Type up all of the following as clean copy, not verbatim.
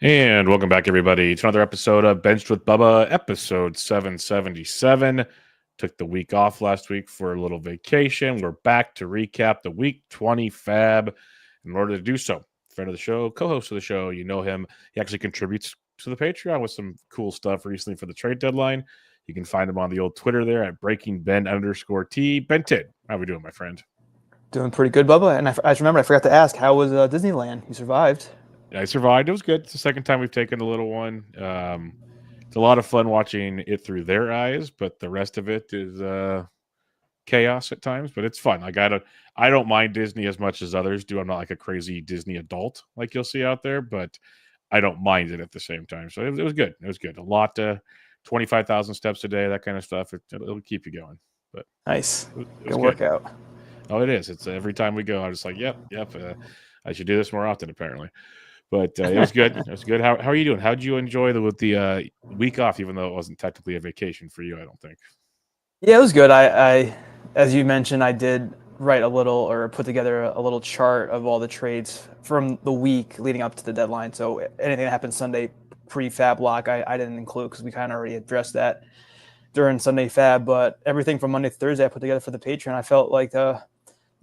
And welcome back, everybody, to another episode of Benched with Bubba, episode 777. Took the week off last week for a little vacation. We're back to recap the Week 20 FAAB. In order to do so, friend of the show, co-host of the show, you know him. He actually contributes to the Patreon with some cool stuff recently for the trade deadline. You can find him on the old Twitter there at BreakingBen_T. Benton, how we doing, my friend? Doing pretty good, Bubba. And I remember I forgot to ask, how was Disneyland? You survived. I survived. It was good. It's the second time we've taken the little one. It's a lot of fun watching it through their eyes, but the rest of it is chaos at times. But it's fun. Like I don't mind Disney as much as others do. I'm not like a crazy Disney adult like you'll see out there, but I don't mind it at the same time. So it was good. It was good. A lot, 25,000 steps a day, that kind of stuff. It'll keep you going. But Nice. it was Good workout. Oh, it is. It's every time we go, I'm just like, yep. I should do this more often, apparently. But it was good. It was good. How are you doing? How did you enjoy the week off, even though it wasn't technically a vacation for you? I don't think. Yeah, it was good. I as you mentioned, I did write a little or put together a little chart of all the trades from the week leading up to the deadline. So anything that happened Sunday pre-FAAB block, I didn't include because we kind of already addressed that during Sunday FAAB. But everything from Monday to Thursday, I put together for the Patreon. I felt like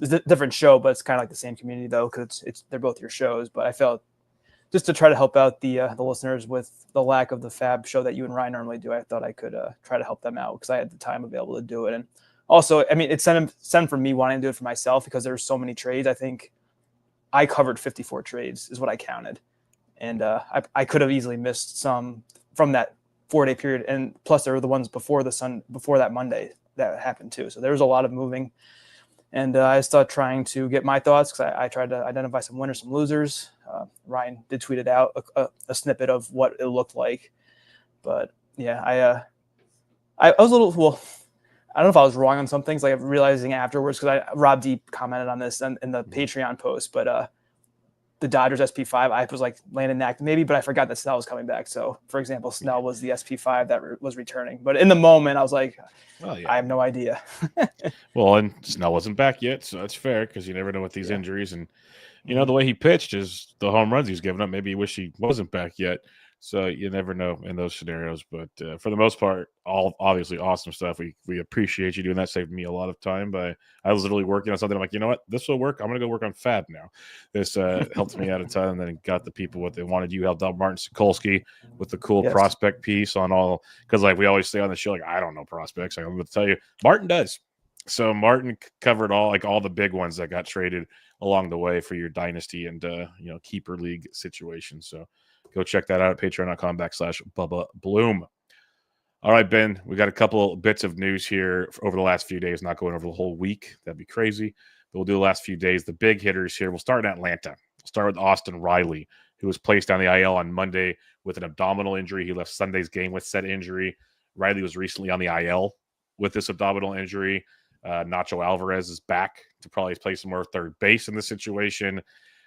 it's a different show, but it's kind of like the same community though, because they're both your shows. But I felt just to try to help out the listeners with the lack of the FAAB show that you and Ryan normally do, I thought I could try to help them out because I had the time available to do it. And also, I mean, it's sent from me wanting to do it for myself because there's so many trades. I think I covered 54 trades is what I counted. And I could have easily missed some from that 4-day period. And plus there were the ones before that Monday that happened too. So there was a lot of moving. And I started trying to get my thoughts because I tried to identify some winners, some losers. Ryan did tweet it out, a snippet of what it looked like. But yeah, I was a little, well, I don't know if I was wrong on some things, like realizing afterwards, because Rob Deep commented on this in the Patreon post, but the Dodgers SP5, I was like Landon Knack maybe, but I forgot that Snell was coming back. So, for example, Snell was the SP5 that was returning. But in the moment, I was like, well, yeah. I have no idea. Well, and Snell wasn't back yet, so that's fair because you never know with these injuries. And, you know, the way he pitched is the home runs he's giving up. Maybe he wish he wasn't back yet. So you never know in those scenarios. But for the most part, all obviously awesome stuff. We appreciate you doing that. Saved me a lot of time. But I was literally working on something. I'm like, you know what? This will work. I'm going to go work on FAAB now. This helped me out a ton. And then got the people what they wanted. You helped out Martin Sokolsky with the cool prospect piece on all. Because like we always say on the show, like, I don't know prospects. Like, I'm going to tell you, Martin does. So Martin covered all the big ones that got traded along the way for your dynasty and keeper league situation. So go check that out at patreon.com/Bubba Bloom. All right, Ben, we got a couple bits of news here over the last few days, not going over the whole week. That'd be crazy. But we'll do the last few days. The big hitters here. We'll start in Atlanta. We'll start with Austin Riley, who was placed on the IL on Monday with an abdominal injury. He left Sunday's game with said injury. Riley was recently on the IL with this abdominal injury. Nacho Alvarez is back to probably play some more third base in this situation.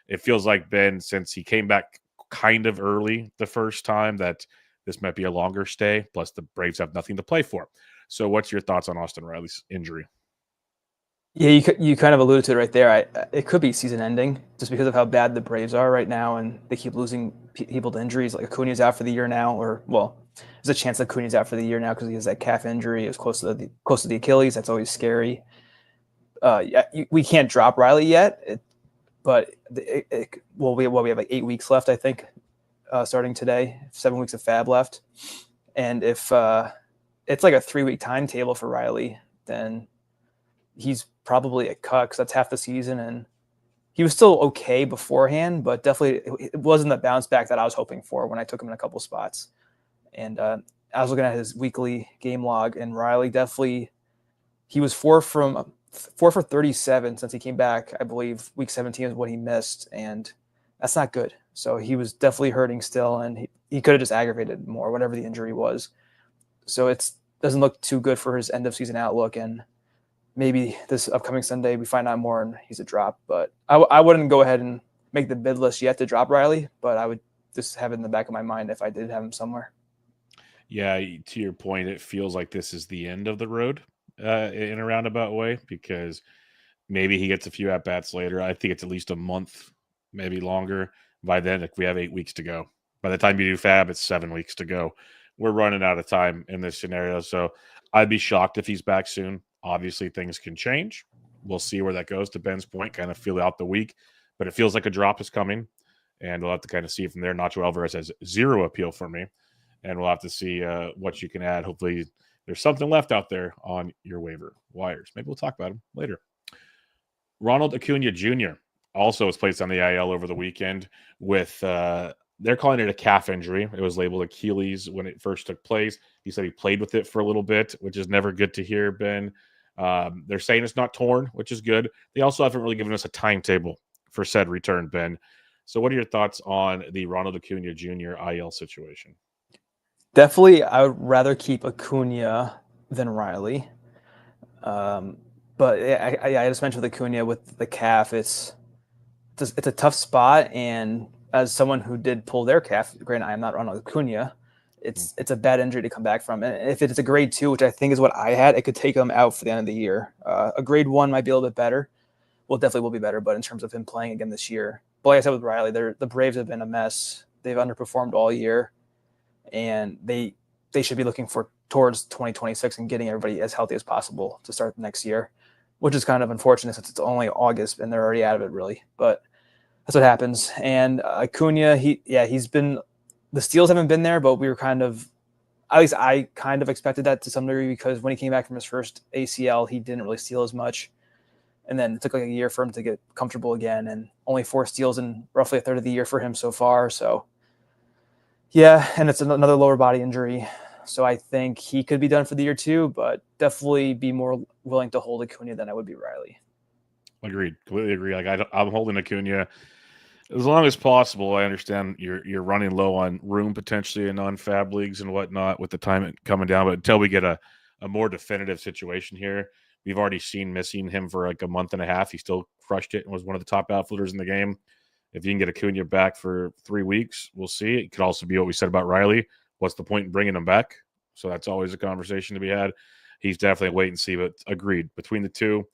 It feels like, Ben, since he came back kind of early the first time, that this might be a longer stay. Plus, the Braves have nothing to play for. So what's your thoughts on Austin Riley's injury? Yeah, you kind of alluded to it right there. It could be season ending just because of how bad the Braves are right now, and they keep losing people to injuries. Like Acuna's out for the year now, or well, there's a chance that Acuna's out for the year now because he has that calf injury. It was close to the Achilles. That's always scary. We can't drop Riley yet, but we have like 8 weeks left, I think, starting today. 7 weeks of FAAB left, and if it's like a 3-week timetable for Riley, then he's probably a cut because that's half the season, and he was still okay beforehand, but definitely it wasn't the bounce back that I was hoping for when I took him in a couple spots. And I was looking at his weekly game log, and Riley definitely, he was 4 for 37 since he came back. I believe week 17 is what he missed, and that's not good. So he was definitely hurting still, and he could have just aggravated more, whatever the injury was. So it doesn't look too good for his end of season outlook, and maybe this upcoming Sunday we find out more and he's a drop. But I wouldn't go ahead and make the bid list yet to drop Riley, but I would just have it in the back of my mind if I did have him somewhere. Yeah, to your point, it feels like this is the end of the road in a roundabout way, because maybe he gets a few at-bats later. I think it's at least a month, maybe longer. By then, we have 8 weeks to go By the time you do FAAB, it's 7 weeks to go. We're running out of time in this scenario. So I'd be shocked if he's back soon. Obviously, things can change. We'll see where that goes. To Ben's point, kind of feel out the week. But it feels like a drop is coming. And we'll have to kind of see from there. Nacho Alvarez has 0 appeal for me. And we'll have to see what you can add. Hopefully, there's something left out there on your waiver wires. Maybe we'll talk about him later. Ronald Acuna Jr. also was placed on the IL over the weekend with, they're calling it a calf injury. It was labeled Achilles when it first took place. He said he played with it for a little bit, which is never good to hear, Ben. They're saying it's not torn, which is good. They also haven't really given us a timetable for said return, Ben. So what are your thoughts on the Ronald Acuna Jr. IL situation? Definitely, I would rather keep Acuna than Riley. But I just mentioned with Acuna with the calf, it's a tough spot. And as someone who did pull their calf, granted, I am not Ronald Acuna, it's a bad injury to come back from. And if it's a grade 2, which I think is what I had, it could take him out for the end of the year. A grade 1 might be a little bit better. Well, definitely will be better. But in terms of him playing again this year, but like I said with Riley, the Braves have been a mess. They've underperformed all year. And they should be looking towards 2026 and getting everybody as healthy as possible to start the next year, which is kind of unfortunate since it's only August and they're already out of it, really. But that's what happens. And Acuna, he's been – the steals haven't been there, but we were kind of – at least I kind of expected that to some degree because when he came back from his first ACL, he didn't really steal as much. And then it took like a year for him to get comfortable again, and only 4 steals in roughly a third of the year for him so far. So – yeah, and it's another lower body injury. So I think he could be done for the year too, but definitely be more willing to hold Acuna than I would be Riley. Agreed. Completely agree. Like I'm holding Acuna as long as possible. I understand you're running low on room potentially in non-FAAB leagues and whatnot with the time coming down, but until we get a more definitive situation here, we've already seen missing him for like a month and a half. He still crushed it and was one of the top outfielders in the game. If you can get Acuna back for 3 weeks, we'll see. It could also be what we said about Riley. What's the point in bringing him back? So that's always a conversation to be had. He's definitely a wait and see, but agreed. Between the two,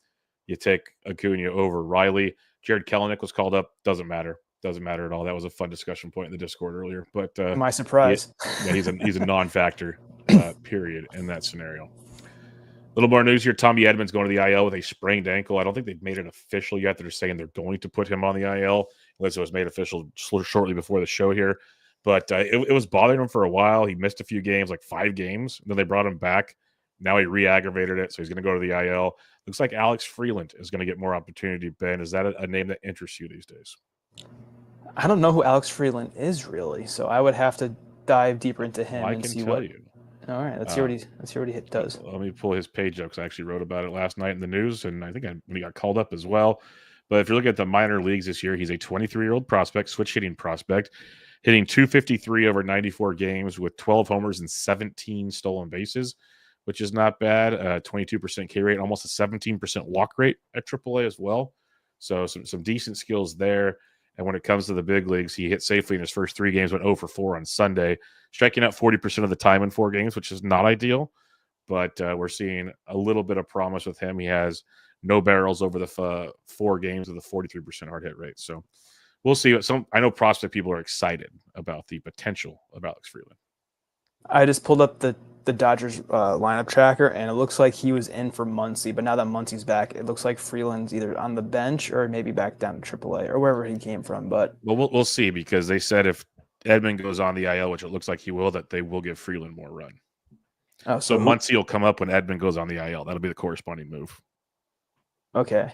you take Acuna over Riley. Jared Kelenic was called up. Doesn't matter. Doesn't matter at all. That was a fun discussion point in the Discord earlier. But my surprise. He's a non-factor, period, in that scenario. A little more news here. Tommy Edmonds going to the IL with a sprained ankle. I don't think they've made it official yet. They're saying they're going to put him on the IL, unless it was made official shortly before the show here. But it was bothering him for a while. He missed a few games, like 5 games. Then they brought him back. Now he re-aggravated it, so he's going to go to the IL. Looks like Alex Freeland is going to get more opportunity, Ben. Is that a name that interests you these days? I don't know who Alex Freeland is, really, so I would have to dive deeper into him and see what – you. All right, let's see what he does. Let me pull his page up because I actually wrote about it last night in the news, and I think when he got called up as well. But if you look at the minor leagues this year, he's a 23-year-old prospect, switch hitting prospect, hitting .253 over 94 games with 12 homers and 17 stolen bases, which is not bad. 22% K rate, almost a 17% walk rate at AAA as well. So some decent skills there. And when it comes to the big leagues, he hit safely in his first 3 games, went 0 for 4 on Sunday, striking out 40% of the time in 4 games, which is not ideal. But we're seeing a little bit of promise with him. He has no barrels over the 4 games with a 43% hard hit rate. So we'll see. I know prospect people are excited about the potential of Alex Freeland. I just pulled up the Dodgers lineup tracker, and it looks like he was in for Muncy. But now that Muncy's back, it looks like Freeland's either on the bench or maybe back down to AAA or wherever he came from. But we'll see, because they said if Edmund goes on the IL, which it looks like he will, that they will give Freeland more run. Oh, so Muncy will come up when Edmund goes on the IL. That'll be the corresponding move. Okay.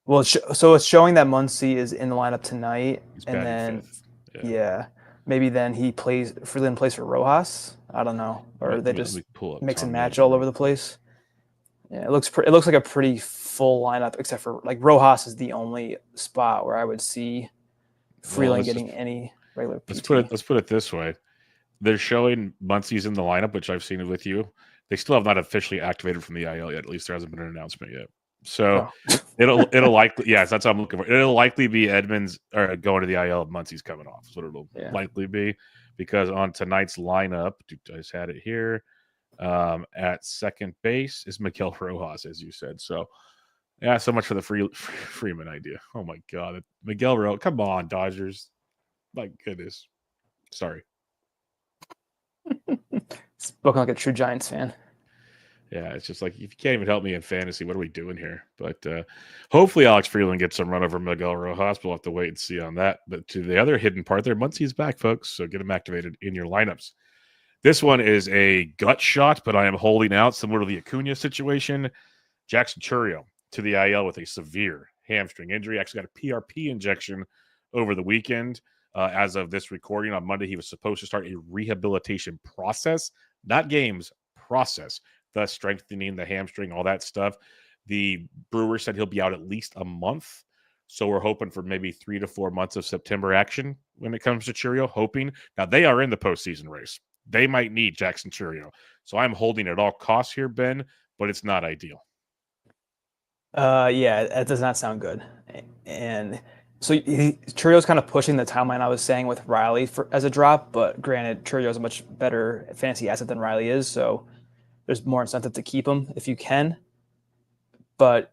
Well, so it's showing that Muncy is in the lineup tonight, and then maybe then Freeland plays for Rojas. I don't know, or they just mix and match all over the place. Yeah, it looks like a pretty full lineup, except for like Rojas is the only spot where I would see Freeland getting any regular PT. Let's put it this way: they're showing Muncy's in the lineup, which I've seen it with you. They still have not officially activated from the IL yet. At least there hasn't been an announcement yet. So it'll likely, yes, that's what I'm looking for. It'll likely be Edmonds or going to the IL if Muncy's coming off. Is what it'll likely be, because on tonight's lineup, I just had it here. At second base is Miguel Rojas, as you said. So yeah, so much for the Freeman idea. Oh my God, Miguel Rojas, come on, Dodgers! My goodness, sorry. Spoken like a true Giants fan. Yeah, it's just like, if you can't even help me in fantasy, what are we doing here? But hopefully Alex Freeland gets some run over Miguel Rojas. We'll have to wait and see on that. But to the other hidden part there, Muncie's back, folks. So get him activated in your lineups. This one is a gut shot, but I am holding out, similar to the Acuna situation. Jackson Turio to the IL with a severe hamstring injury. Actually got a PRP injection over the weekend. As of this recording on Monday, he was supposed to start a rehabilitation process, not games, process, thus strengthening the hamstring, all that stuff. The Brewers said he'll be out at least a month. So we're hoping for maybe 3 to 4 months of September action when it comes to Turio, hoping. Now, they are in the postseason race. They might need Jackson Turio. So I'm holding at all costs here, Ben, but it's not ideal. Yeah, that does not sound good. And so Turio's kind of pushing the timeline I was saying with Riley as a drop, but granted, Turio's a much better fantasy asset than Riley is, so there's more incentive to keep him if you can. But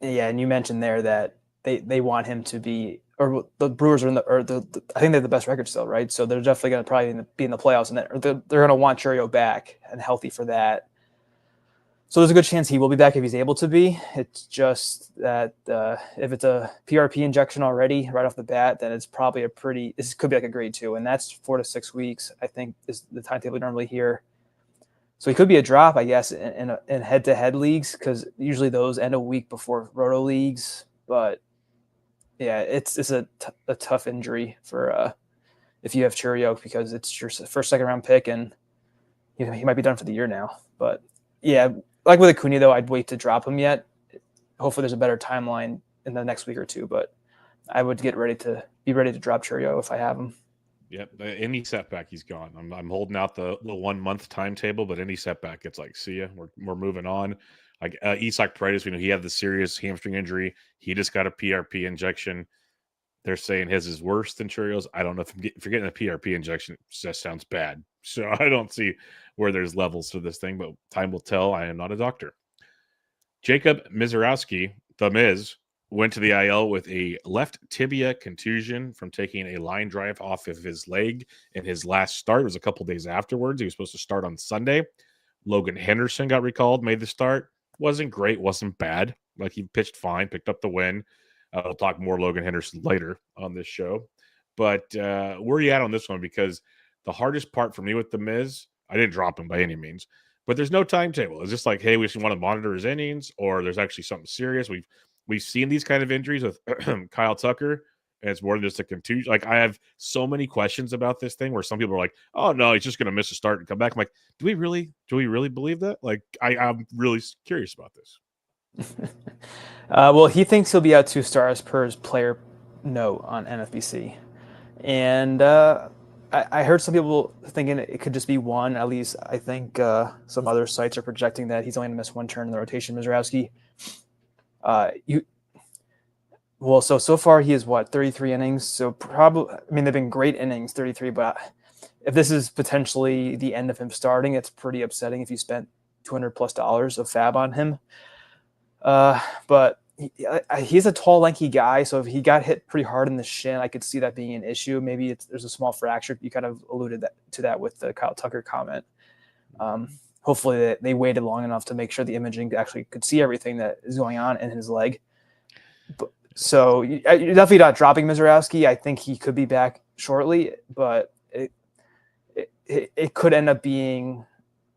yeah, and you mentioned there that they want him to be, or the Brewers are in the I think they're the best record still, right? So they're definitely going to probably be in the playoffs, and they're going to want Turio back and healthy for that. So there's a good chance he will be back if he's able to be. It's just that if it's a PRP injection already right off the bat, then it's probably this could be like a grade 2, and that's 4 to 6 weeks, I think, is the timetable normally here. So he could be a drop, I guess, in head-to-head leagues, because usually those end a week before roto leagues. But yeah, it's a tough injury for if you have Turio, because it's your first, second-round pick, and he might be done for the year now. But yeah, like with Acuna, though, I'd wait to drop him yet. Hopefully there's a better timeline in the next week or two, but I would be ready to drop Turio if I have him. Yep. Any setback, he's gone. I'm holding out the 1 month timetable, but any setback, it's like, see ya. We're moving on. Like Isaac Paredes, we know he had the serious hamstring injury. He just got a PRP injection. They're saying his is worse than Turio's. I don't know if you're getting a PRP injection, it just sounds bad. So I don't see where there's levels to this thing, but time will tell. I am not a doctor. Jacob Miserowski, the Miz, went to the IL with a left tibia contusion from taking a line drive off of his leg in his last start. It was a couple days afterwards. He was supposed to start on Sunday. Logan Henderson got recalled, made the start. Wasn't great, wasn't bad. Like, he pitched fine, picked up the win. We'll talk more Logan Henderson later on this show. But where are you at on this one? Because the hardest part for me with the Miz, I didn't drop him by any means, but there's no timetable. It's just like, hey, we just want to monitor his innings, or there's actually something serious. We've seen these kind of injuries with Kyle Tucker, and it's more than just a contusion. Like, I have so many questions about this thing where some people are like, oh, no, he's just going to miss a start and come back. I'm like, do we really believe that? Like, I'm really curious about this. Well, he thinks he'll be out 2 stars per his player note on NFBC. And I heard some people thinking it could just be 1. At least I think some other sites are projecting that he's only going to miss 1 turn in the rotation, Miserowski. So far he is 33 innings. So probably, I mean, they've been great innings, 33, but if this is potentially the end of him starting, it's pretty upsetting if you spent $200+ of FAAB on him. But he's a tall, lanky guy, so if he got hit pretty hard in the shin, I could see that being an issue. Maybe there's a small fracture. You kind of alluded to that with the Kyle Tucker comment. Hopefully they waited long enough to make sure the imaging actually could see everything that is going on in his leg. So you're definitely not dropping Miserowski. I think he could be back shortly, but it could end up being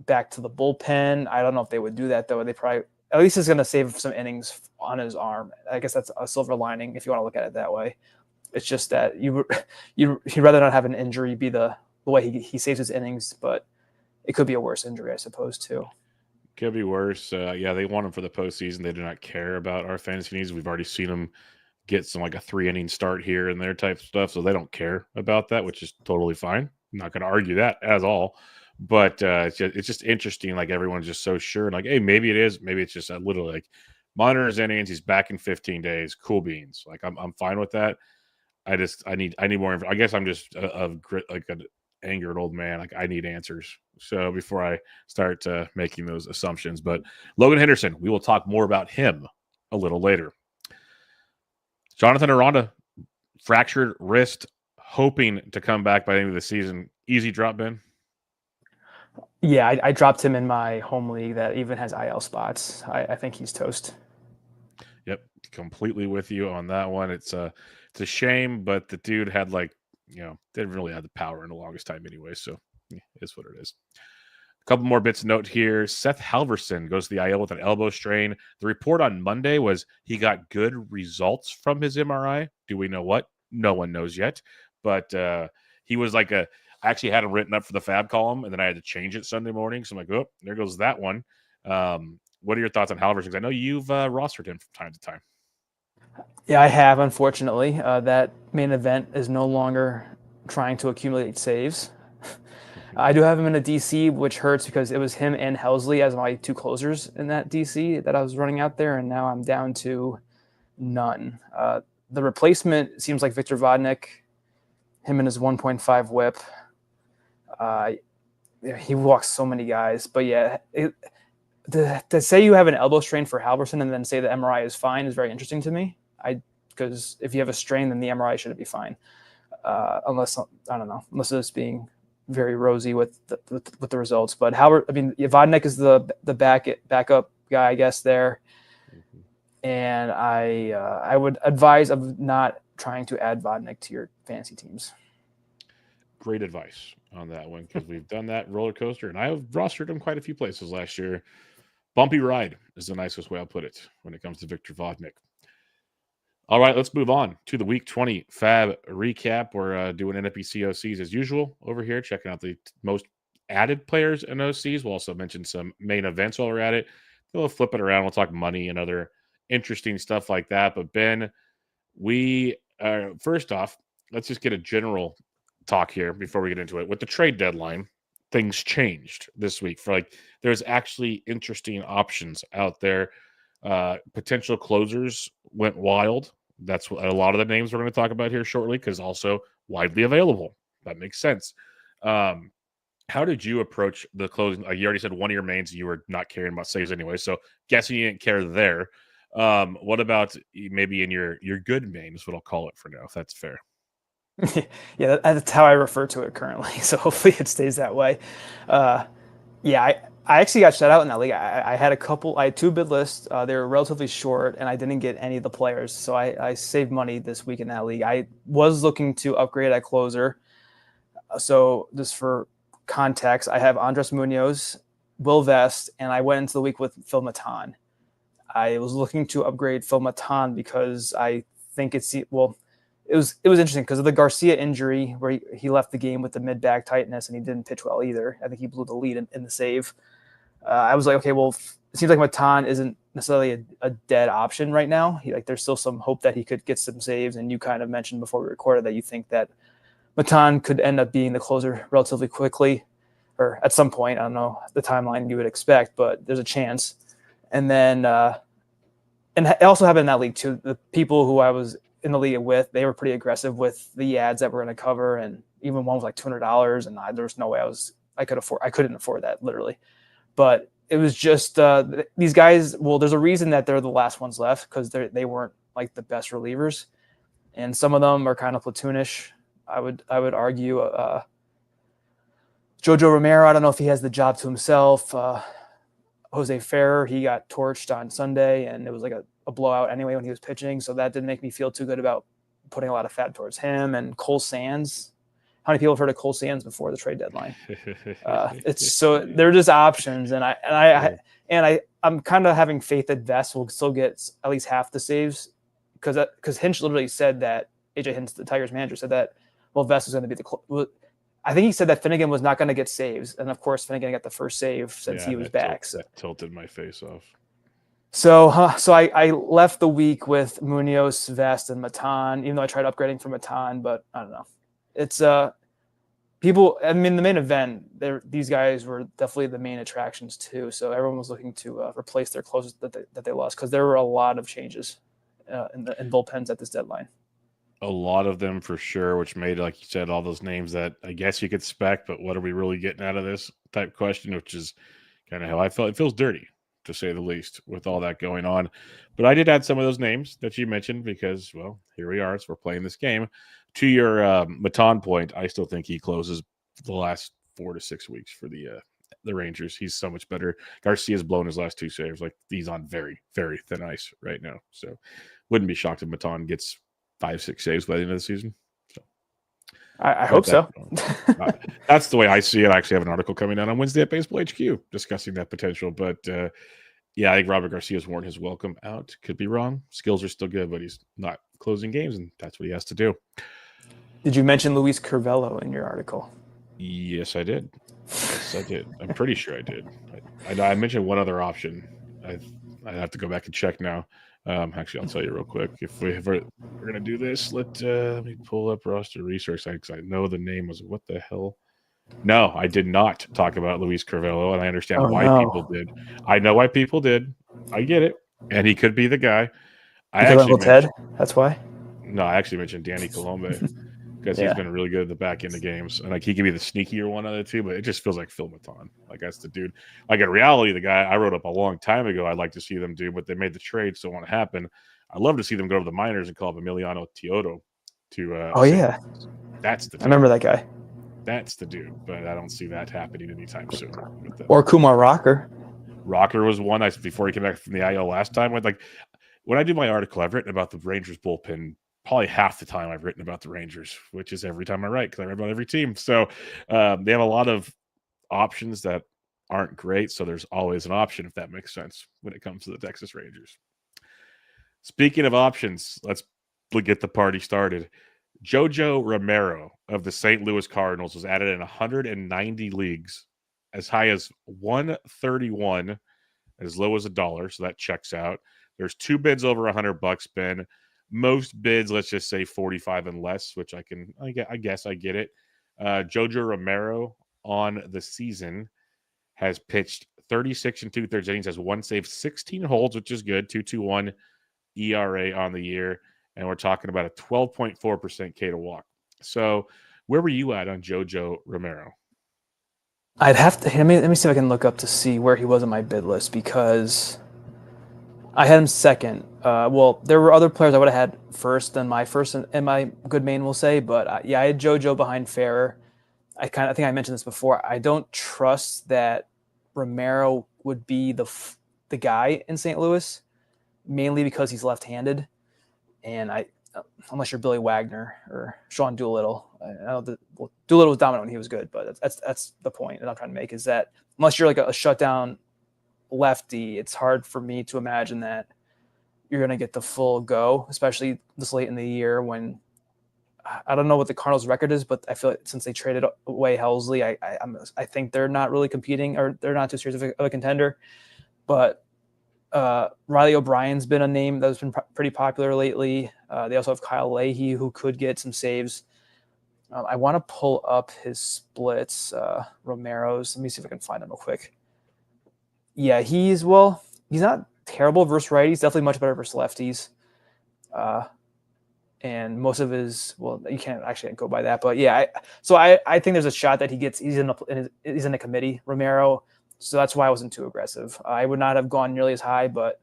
back to the bullpen. I don't know if they would do that, though. They probably, at least it's going to save some innings on his arm. I guess that's a silver lining if you want to look at it that way. It's just that you'd rather not have an injury be the way he saves his innings, but it could be a worse injury, I suppose, too. Could be worse. Yeah, they want him for the postseason. They do not care about our fantasy needs. We've already seen them get some, like, a 3-inning start here and there type stuff, so they don't care about that, which is totally fine. I'm not going to argue that at all. But it's just interesting. Like, everyone's just so sure. Like, hey, maybe it is. Maybe it's just a little, like, monitor his innings. He's back in 15 days. Cool beans. Like, I'm fine with that. I need more info. I guess I'm just like an angered old man. Like, I need answers. So before I start making those assumptions. But Logan Henderson, we will talk more about him a little later. Jonathan Aranda, fractured wrist, hoping to come back by the end of the season. Easy drop, Ben? Yeah, I dropped him in my home league that even has IL spots. I think he's toast. Yep, completely with you on that one. It's a shame, but the dude had didn't really have the power in the longest time anyway. So it's what it is. A couple more bits of note here. Seth Halverson goes to the IL with an elbow strain. The report on Monday was he got good results from his MRI. Do we know what? No one knows yet. But he was I actually had him written up for the FAAB column, and then I had to change it Sunday morning. So I'm like, oh, there goes that one. What are your thoughts on Halverson? Because I know you've rostered him from time to time. Yeah, I have, unfortunately. That main event is no longer trying to accumulate saves. I do have him in a DC, which hurts because it was him and Helsley as my two closers in that DC that I was running out there, and now I'm down to none. The replacement seems like Victor Vodnik, him and his 1.5 whip. He walks so many guys. But yeah, to say you have an elbow strain for Halverson and then say the MRI is fine is very interesting to me. Because if you have a strain, then the MRI shouldn't be fine. Unless, I don't know, unless it's being very rosy with the results. But Vodnik is the backup guy, I guess, there. And I would advise of not trying to add Vodnik to your fantasy teams. Great advice on that one, because we've done that roller coaster, and I have rostered him quite a few places last year. Bumpy ride is the nicest way I'll put it when it comes to Victor Vodnik. All right, let's move on to the Week 20 FAAB recap. We're doing NFBC OCs as usual over here, checking out the most added players in OCs. We'll also mention some main events while we're at it. We'll flip it around. We'll talk money and other interesting stuff like that. But Ben, we first off, let's just get a general talk here before we get into it. With the trade deadline, things changed this week. There's actually interesting options out there. Potential closers went wild. That's what a lot of the names we're going to talk about here shortly, because also widely available. That makes sense. How did you approach the closing? You already said one of your mains you were not caring about saves anyway, so guessing you didn't care there. What about maybe in your good main is what I'll call it for now, if that's fair. Yeah, that's how I refer to it currently. So hopefully it stays that way. I actually got shut out in that league. I had two bid lists. They were relatively short, and I didn't get any of the players. So I saved money this week in that league. I was looking to upgrade at closer. So just for context, I have Andres Munoz, Will Vest, and I went into the week with Phil Matan. I was looking to upgrade Phil Matan because I think it was interesting because of the Garcia injury where he left the game with the mid-back tightness and he didn't pitch well either. I think he blew the lead in the save. I was like, okay, well, it seems like Matan isn't necessarily a dead option right now. There's still some hope that he could get some saves. And you kind of mentioned before we recorded that you think that Matan could end up being the closer relatively quickly or at some point. I don't know the timeline you would expect, but there's a chance. And then and it also happened in that league too. The people who I was in the league with, they were pretty aggressive with the ads that we're going to cover, and even one was like $200, and there was no way I couldn't afford that literally. But it was just these guys. Well, there's a reason that they're the last ones left because they weren't like the best relievers, and some of them are kind of platoonish. I would argue. Jojo Romero, I don't know if he has the job to himself. Jose Farah, he got torched on Sunday, and it was like a blowout anyway when he was pitching. So that didn't make me feel too good about putting a lot of fat towards him. And Cole Sands. How many people have heard of Cole Sands before the trade deadline? They're just options, and I'm kind of having faith that Vest will still get at least half the saves because Hinch literally said that AJ Hinch, the Tigers manager, said that Vest was going to be I think he said that Finnegan was not going to get saves, and of course Finnegan got the first save since he was back. That tilted my face off. So I left the week with Munoz, Vest, and Matan, even though I tried upgrading for Matan, but I don't know. It's people. I mean, the main event, these guys were definitely the main attractions too. So everyone was looking to replace their closers that they lost because there were a lot of changes in bullpens at this deadline. A lot of them for sure, which made, like you said, all those names that I guess you could spec, but what are we really getting out of this type question, which is kind of how I felt. It feels dirty, to say the least, with all that going on. But I did add some of those names that you mentioned because, well, here we are. So we're playing this game. To your Matan point, I still think he closes the last 4 to 6 weeks for the the Rangers. He's so much better. Garcia's blown his last 2 saves. Like, he's on very, very thin ice right now. So wouldn't be shocked if Maton gets 5-6 saves by the end of the season. So I hope so. That's the way I see it. I actually have an article coming out on Wednesday at Baseball HQ discussing that potential. But yeah, I think Robert Garcia's worn his welcome out. Could be wrong. Skills are still good, but he's not closing games, and that's what he has to do. Did you mention Luis Curvello in your article? Yes, I did. Yes, I did. I'm pretty sure I did. I mentioned one other option. I'd have to go back and check now. Actually, I'll tell you real quick. If we're going to do this, let me pull up roster research because I know the name was what the hell. No, I did not talk about Luis Curvello, and I understand why people did. I know why people did. I get it, and he could be the guy. Uncle Ted. That's why. No, I actually mentioned Danny Colombe because he's been really good at the back end of games, and like he could be the sneakier one of the two. But it just feels like Phil Maton. Like that's the dude. Like in reality, the guy I wrote up a long time ago, I'd like to see them do, but they made the trade, so it won't happen. I'd love to see them go to the minors and call up Emiliano Teodo to. That's the dude. I remember that guy. That's the dude, but I don't see that happening anytime soon. Or Kumar Rocker. Rocker was one before he came back from the IL last time. Like when I do my article, I've written about the Rangers bullpen. Probably half the time I've written about the Rangers, which is every time I write because I write about every team. So they have a lot of options that aren't great. So there's always an option, if that makes sense, when it comes to the Texas Rangers. Speaking of options, let's get the party started. Jojo Romero of the St. Louis Cardinals was added in 190 leagues, as high as 131, as low as $1. So that checks out. There's 2 bids over $100, Ben. Most bids, let's just say 45 and less, which I guess I get it. Jojo Romero on the season has pitched 36 and 2/3 innings, has 1 save, 16 holds, which is good. 2.21 ERA on the year. And we're talking about a 12.4% K to walk. So where were you at on Jojo Romero? I'd have to let me see if I can look up to see where he was on my bid list because I had him second. Well, there were other players I would have had first than my first and my good main will say, but I had Jojo behind Farah. I think I mentioned this before. I don't trust that Romero would be the guy in St. Louis, mainly because he's left-handed. And unless you're Billy Wagner or Sean Doolittle, I know that Doolittle was dominant when he was good, but that's the point that I'm trying to make is that unless you're like a shutdown lefty, it's hard for me to imagine that you're going to get the full go, especially this late in the year when I don't know what the Cardinals' record is, but I feel like since they traded away Helsley, I think they're not really competing or they're not too serious of a contender. But Riley O'Brien's been a name that's been pretty popular lately. They also have Kyle Leahy, who could get some saves. I want to pull up his splits, Romero's. Let me see if I can find him real quick. Yeah, he's not terrible versus righties. Definitely much better versus lefties. And most of his, you can't actually go by that, but yeah. I think there's a shot that he's in the committee, Romero. So that's why I wasn't too aggressive. I would not have gone nearly as high, but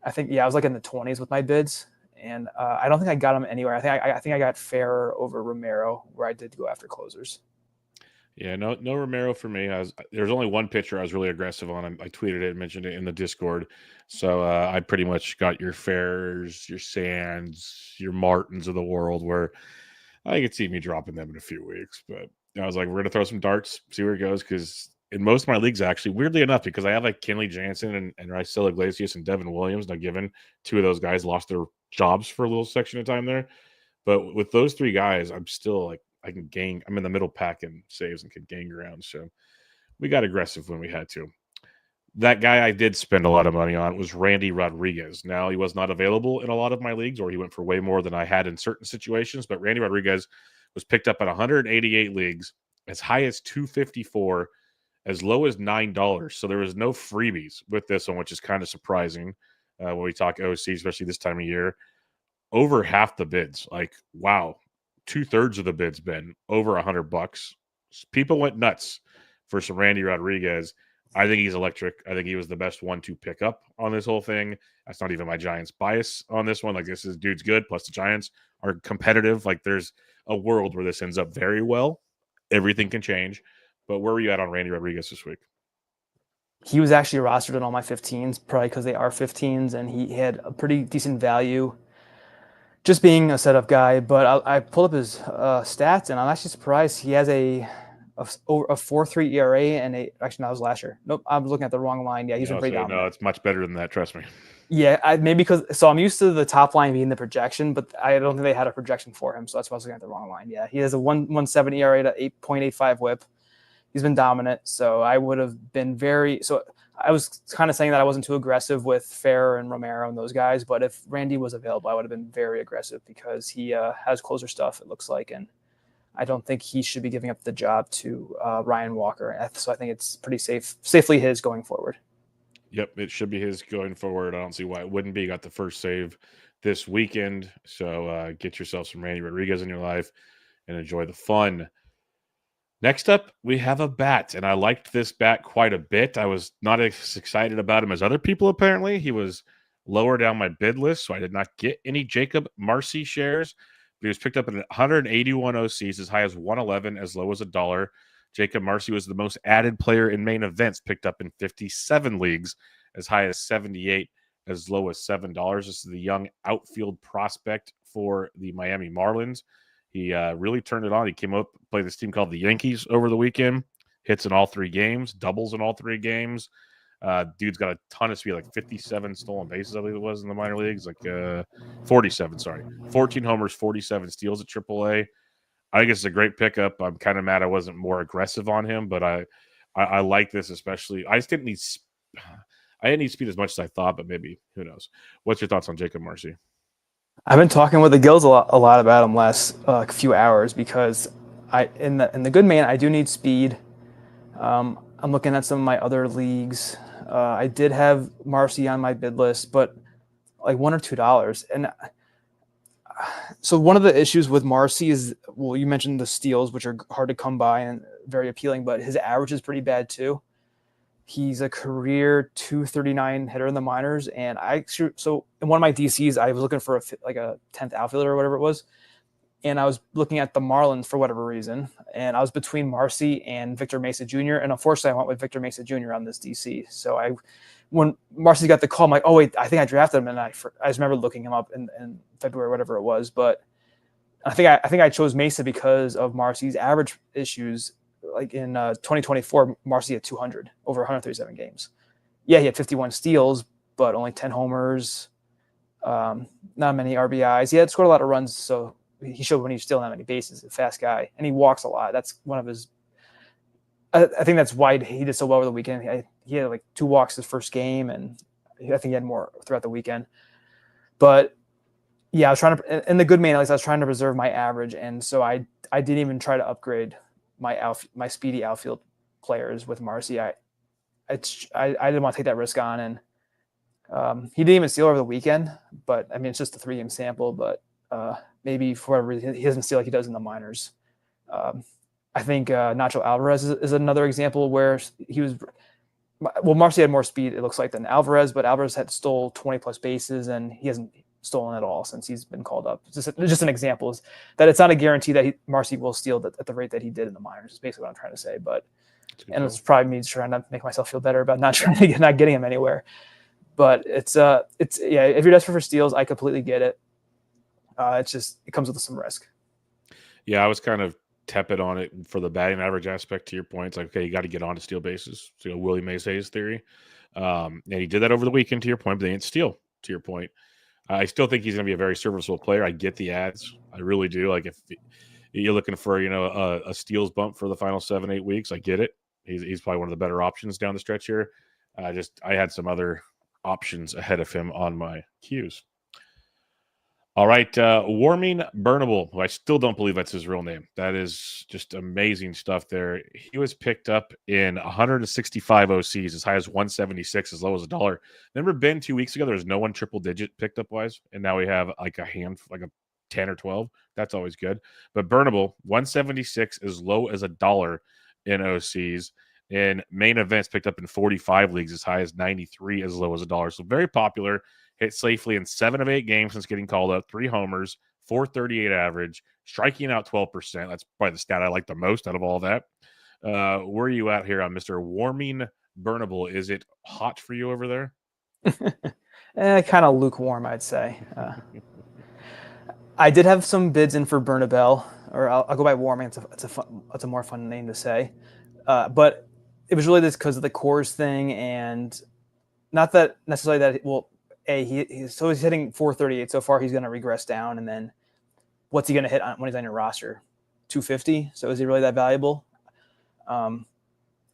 I think I was like in the 20s with my bids, and I don't think I got him anywhere. I think I got Farah over Romero, where I did go after closers. Yeah, no Romero for me. There's only one pitcher I was really aggressive on. I tweeted it and mentioned it in the Discord. So I pretty much got your Farahs, your Sands, your Martins of the world, where I could see me dropping them in a few weeks. But I was like, we're gonna throw some darts, see where it goes, because in most of my leagues, actually, weirdly enough, because I have like Kenley Jansen and Raisel Iglesias and Devin Williams. Now, given 2 of those guys lost their jobs for a little section of time there, but with those 3 guys, I'm still like I can gain. I'm in the middle pack in saves and can gain ground. So we got aggressive when we had to. That guy I did spend a lot of money on was Randy Rodriguez. Now, he was not available in a lot of my leagues, or he went for way more than I had in certain situations. But Randy Rodriguez was picked up in 188 leagues, as high as $254. As low as $9. So there was no freebies with this one, which is kind of surprising when we talk OC, especially this time of year. Over half the bids, like, wow, 2/3 of the bids, Ben, over $100. People went nuts for some Randy Rodriguez. I think he's electric. I think he was the best one to pick up on this whole thing. That's not even my Giants bias on this one. Like, this dude's good. Plus, the Giants are competitive. Like, there's a world where this ends up very well. Everything can change. But where were you at on Randy Rodriguez this week? he was actually rostered in all my 15s, probably because they are 15s, and he had a pretty decent value just being a setup guy. But I pulled up his stats, and I'm actually surprised he has a 4.3 ERA and actually, no, that was last year. Nope, I'm looking at the wrong line. Yeah, he's been pretty dominant. No, it's much better than that. Trust me. Yeah, maybe because I'm used to the top line being the projection, but I don't think they had a projection for him, so that's why I was looking at the wrong line. Yeah, he has a 1.17 ERA to 8.85 WHIP. He's been dominant, so I would have been I was kind of saying that I wasn't too aggressive with Farah and Romero and those guys, but if Randy was available, I would have been very aggressive because he has closer stuff, it looks like, and I don't think he should be giving up the job to Ryan Walker. So I think it's pretty safely his going forward. Yep, it should be his going forward. I don't see why it wouldn't be. Got the first save this weekend, so get yourself some Randy Rodriguez in your life and enjoy the fun. Next up, we have a bat, and I liked this bat quite a bit. I was not as excited about him as other people, apparently. He was lower down my bid list, so I did not get any Jacob Marcy shares. But he was picked up at 181 OCs, as high as 111, as low as $1. Jacob Marcy was the most added player in main events, picked up in 57 leagues, as high as 78, as low as $7. This is the young outfield prospect for the Miami Marlins. He really turned it on. He came up, played this team called the Yankees over the weekend, hits in all 3 games, doubles in all 3 games. Dude's got a ton of speed, like 57 stolen bases, I believe it was in the minor leagues, like 47, sorry. 14 homers, 47 steals at AAA. I think it's a great pickup. I'm kind of mad I wasn't more aggressive on him, but I like this especially. I didn't need speed as much as I thought, but maybe, who knows. What's your thoughts on Jacob Marcy? I've been talking with the Gills a lot about him last few hours because in the good man I do need speed. I'm looking at some of my other leagues. I did have Marcy on my bid list, but like $1 or $2. And so one of the issues with Marcy is, well, you mentioned the steals, which are hard to come by and very appealing, but his average is pretty bad too. He's a career 239 hitter in the minors, and so in one of my DCs, I was looking for a 10th outfielder or whatever it was, and I was looking at the Marlins for whatever reason, and I was between Marcy and Victor Mesa Jr., and unfortunately, I went with Victor Mesa Jr. on this DC. So when Marcy got the call, I'm like, oh wait, I think I drafted him, and I just remember looking him up in February, whatever it was, but I think I chose Mesa because of Marcy's average issues. Like in 2024, Marcy had 200 over 137 games. Yeah, he had 51 steals, but only 10 homers, not many RBIs. He had scored a lot of runs, so he showed when he was stealing that many bases. A fast guy, and he walks a lot. That's one of his. I think that's why he did so well over the weekend. He had like 2 walks his first game, and I think he had more throughout the weekend. But yeah, I was trying to, in the good man, at least I was trying to preserve my average, and so I didn't even try to upgrade my speedy outfield players with Marcy. I didn't want to take that risk on, and he didn't even steal over the weekend. But I mean, it's just a 3-game sample. But maybe for whatever reason, he doesn't steal like he does in the minors. I think Nacho Alvarez is another example where he was. Well, Marcy had more speed, it looks like, than Alvarez, but Alvarez had stole 20+ bases, and he hasn't stolen at all since he's been called up. Just an example is that it's not a guarantee that Marcy will steal at the rate that he did in the minors. Is basically what I'm trying to say. But it's probably me trying to make myself feel better about not getting him anywhere. But it's yeah. If you're desperate for steals, I completely get it. It comes with some risk. Yeah, I was kind of tepid on it for the batting average aspect. To your point, it's like, okay, you got to get on to steal bases. So Willie Mays theory, and he did that over the weekend. To your point, but they didn't steal. To your point. I still think he's going to be a very serviceable player. I get the ads. I really do. Like if you're looking for, a steals bump for the final 7-8 weeks, I get it. He's probably one of the better options down the stretch here. I had some other options ahead of him on my queues. All right, Warming Burnable, who I still don't believe that's his real name. That is just amazing stuff there. He was picked up in 165 OCs, as high as 176, as low as $1. Remember Ben 2 weeks ago, there was no one triple-digit picked up-wise, and now we have like a 10 or 12. That's always good. But Burnable, 176, as low as $1 in OCs. In main events, picked up in 45 leagues, as high as 93, as low as $1. So very popular. Hit safely in 7 of 8 games since getting called up. 3 homers, 438 average, striking out 12%. That's probably the stat I like the most out of all that. Where are you at here on Mr. Warming burnable. Is it hot for you over there? Kind of lukewarm, I'd say. I did have some bids in for Burnabell, or I'll go by warming. It's a more fun name to say. But it was really just because of the cores thing, and not that necessarily that. Well, he's hitting 438 so far. He's going to regress down, and then what's he going to hit when he's on your roster? 250. So is he really that valuable?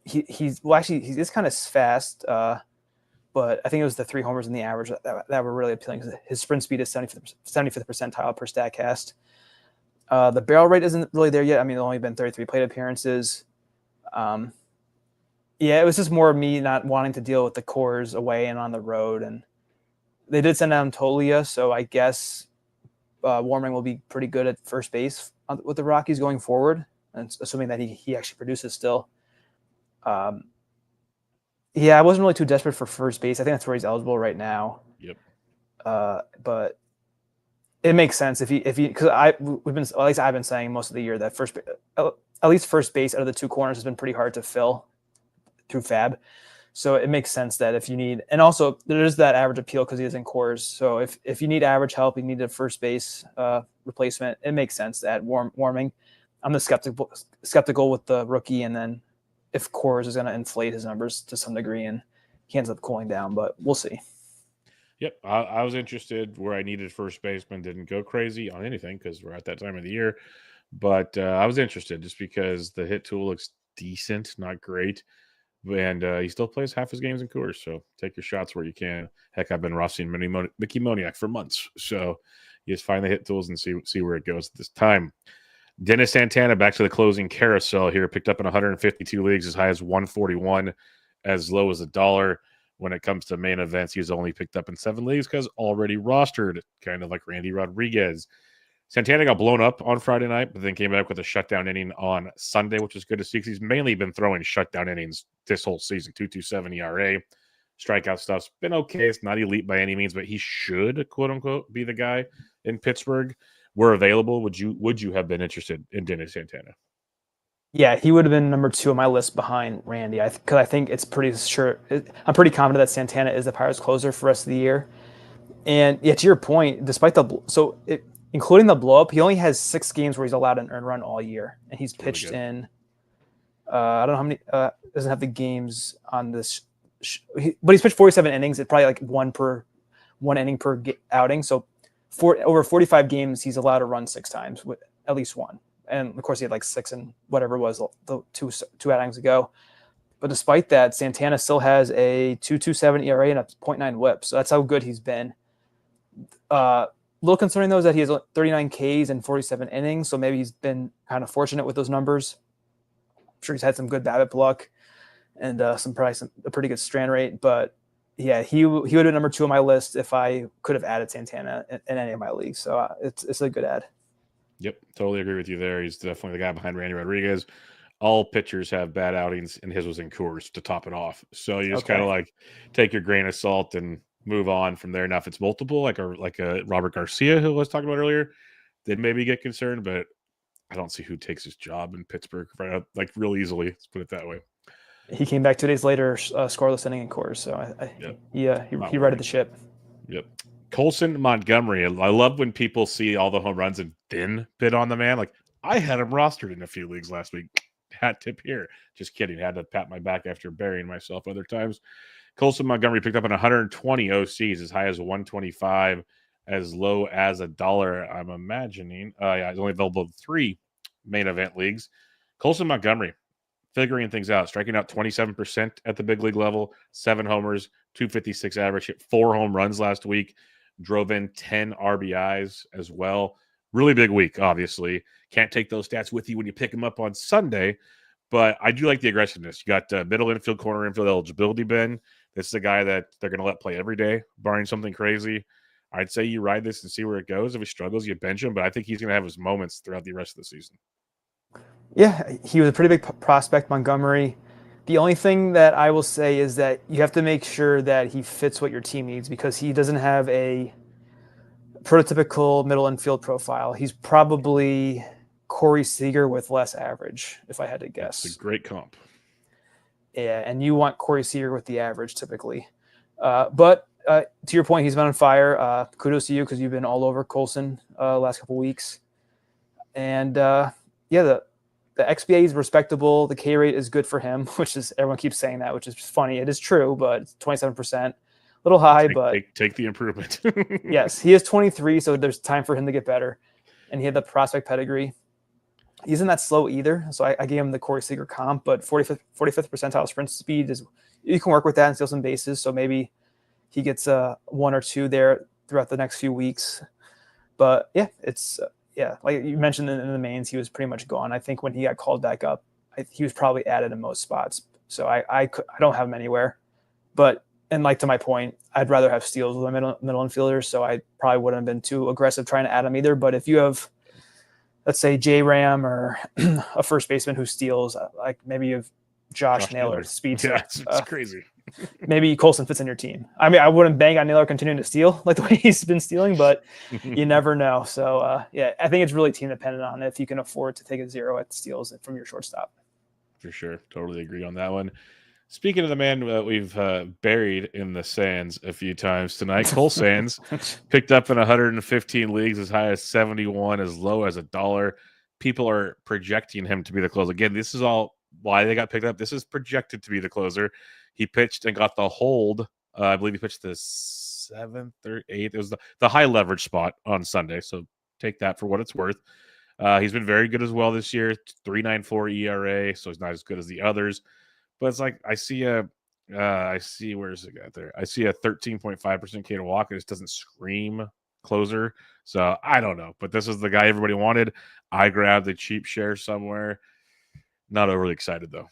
He is kind of fast, but I think it was the 3 homers in the average that were really appealing. His sprint speed is 75th percentile per Statcast. The barrel rate isn't really there yet. I mean, it's only been 33 plate appearances. It was just more of me not wanting to deal with the cores away and on the road. And they did send down Tolia, so I guess Warming will be pretty good at first base with the Rockies going forward, and assuming that he actually produces still. I wasn't really too desperate for first base. I think that's where he's eligible right now. Yep. But it makes sense if he because I've been saying most of the year that at least first base out of the 2 corners has been pretty hard to fill through FAAB. So it makes sense that if you need, and also there is that average appeal because he is in cores. So if you need average help, you need a first base replacement, it makes sense to add Warming. I'm the skeptical with the rookie, and then if cores is going to inflate his numbers to some degree and he ends up cooling down, but we'll see. Yep. I was interested where I needed first baseman. Didn't go crazy on anything because we're at that time of the year. But I was interested just because the hit tool looks decent, not great. And he still plays half his games in Coors, so take your shots where you can. Heck, I've been rostering Mickey Moniak for months, so you just find the hit tools and see where it goes at this time. Dennis Santana, back to the closing carousel here, picked up in 152 leagues, as high as 141, as low as $1. When it comes to main events, he's only picked up in 7 leagues because already rostered, kind of like Randy Rodriguez. Santana got blown up on Friday night, but then came back with a shutdown inning on Sunday, which is good to see because he's mainly been throwing shutdown innings this whole season. 2.27 ERA. Strikeout stuff's been okay. It's not elite by any means, but he should, quote unquote, be the guy in Pittsburgh. We're available. Would you have been interested in Dennis Santana? Yeah, he would have been number 2 on my list behind Randy. Because I think it's pretty sure. I'm pretty confident that Santana is the Pirates closer for the rest of the year. And to your point, despite including the blow up, he only has 6 games where he's allowed an earned run all year, and he's pitched in. I don't know how many. Doesn't have the games on this, but he's pitched 47 innings. It's probably like one inning per outing. So over 45 games, he's allowed to run 6 times with at least one. And of course, he had like 6 and whatever it was the two outings ago. But despite that, Santana still has a 2.27 ERA and a 0.9 WHIP. So that's how good he's been. A little concerning though is that he has 39 Ks and 47 innings. So maybe he's been kind of fortunate with those numbers. I'm sure he's had some good BABIP luck and a pretty good strand rate. But yeah, he would have been number 2 on my list if I could have added Santana in any of my leagues. So it's a good add. Yep, totally agree with you there. He's definitely the guy behind Randy Rodriguez. All pitchers have bad outings, and his was in Coors to top it off. So you just kind of like take your grain of salt and move on from there. Now, if it's multiple, like a Robert Garcia, who I was talking about earlier, then maybe get concerned. But I don't see who takes his job in Pittsburgh like real easily. Let's put it that way. He came back 2 days later, scoreless inning in Coors. So he righted the ship. Yep. Collin Montgomery. I love when people see all the home runs and then bid on the man. Like, I had him rostered in a few leagues last week. Hat tip here. Just kidding. Had to pat my back after burying myself other times. Collin Montgomery picked up in 120 OCs, as high as 125, as low as $1. I'm imagining. He's only available in 3 main event leagues. Collin Montgomery figuring things out, striking out 27% at the big league level, 7 homers, 256 average, hit 4 home runs last week, drove in 10 RBIs as well. Really big week, obviously. Can't take those stats with you when you pick them up on Sunday, but I do like the aggressiveness. You got middle infield, corner infield eligibility, Ben. This is a guy that they're going to let play every day, barring something crazy. I'd say you ride this and see where it goes. If he struggles, you bench him, but I think he's going to have his moments throughout the rest of the season. Yeah, he was a pretty big prospect, Montgomery. The only thing that I will say is that you have to make sure that he fits what your team needs, because he doesn't have a prototypical middle infield profile. He's probably Corey Seager with less average, if I had to guess. That's a great comp. Yeah, and you want Corey Seager with the average typically. But to your point, he's been on fire. Kudos to you because you've been all over Colson last couple weeks. And the XBA is respectable. The K rate is good for him, which is everyone keeps saying that, which is funny. It is true, but it's 27%, a little high. Take the improvement. Yes, he is 23, so there's time for him to get better. And he had the prospect pedigree. He isn't that slow either, so I gave him the Corey Seager comp. But 45th percentile sprint speed is you can work with that and steal some bases. So maybe he gets 1 or 2 there throughout the next few weeks. But yeah, it's like you mentioned in the mains, he was pretty much gone. I think when he got called back up, he was probably added in most spots. So I don't have him anywhere. But and like to my point, I'd rather have steals with my middle infielders. So I probably wouldn't have been too aggressive trying to add him either. But if you have, let's say, J-Ram or a first baseman who steals, like maybe you have Josh Naylor, speed. Yeah, it's crazy. Maybe Colson fits in your team. I mean, I wouldn't bang on Naylor continuing to steal like the way he's been stealing, but you never know. So, I think it's really team dependent on if you can afford to take a 0 at steals from your shortstop. For sure. Totally agree on that one. Speaking of the man that we've buried in the sands a few times tonight, Cole Sands picked up in 115 leagues as high as 71, as low as $1. People are projecting him to be the closer. Again, this is all why they got picked up. This is projected to be the closer. He pitched and got the hold. I believe he pitched the 7th or 8th. It was the high leverage spot on Sunday. So take that for what it's worth. He's been very good as well this year. 3.94 ERA. So he's not as good as the others. But it's like I see where's it got there? I see a 13.5% K to walk. It just doesn't scream closer. So I don't know. But this is the guy everybody wanted. I grabbed the cheap share somewhere. Not overly excited though.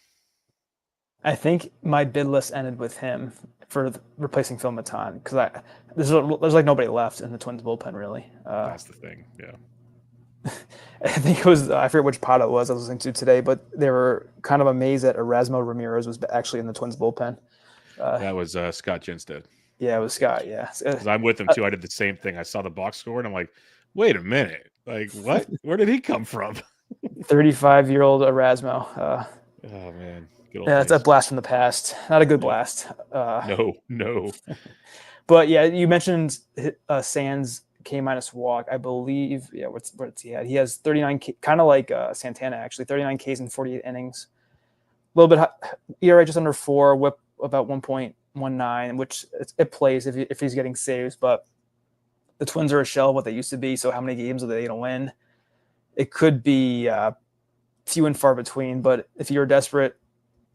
I think my bid list ended with him for replacing Phil Matan because there's like nobody left in the Twins bullpen really. That's the thing. Yeah. I think it was I forget which pod it was I was listening to today, but they were kind of amazed that Erasmo Ramirez was actually in the Twins bullpen. That was Scott Jinstead. Yeah, it was Scott. Yeah, I'm with him too. I did the same thing. I saw the box score and I'm like, wait a minute, like what? Where did he come from? 35-year-old Erasmo. Oh man, yeah, it's a blast from the past. Not a good blast. No. But yeah, you mentioned Sands K- walk, I believe. Yeah, what's he had? He has 39, kind of like Santana actually, 39 Ks in 48 innings. A little bit ERA just under 4, whip about 1.19, which it plays if he's getting saves. But the Twins are a shell of what they used to be. So how many games are they going to win? It could be few and far between. But if you're desperate,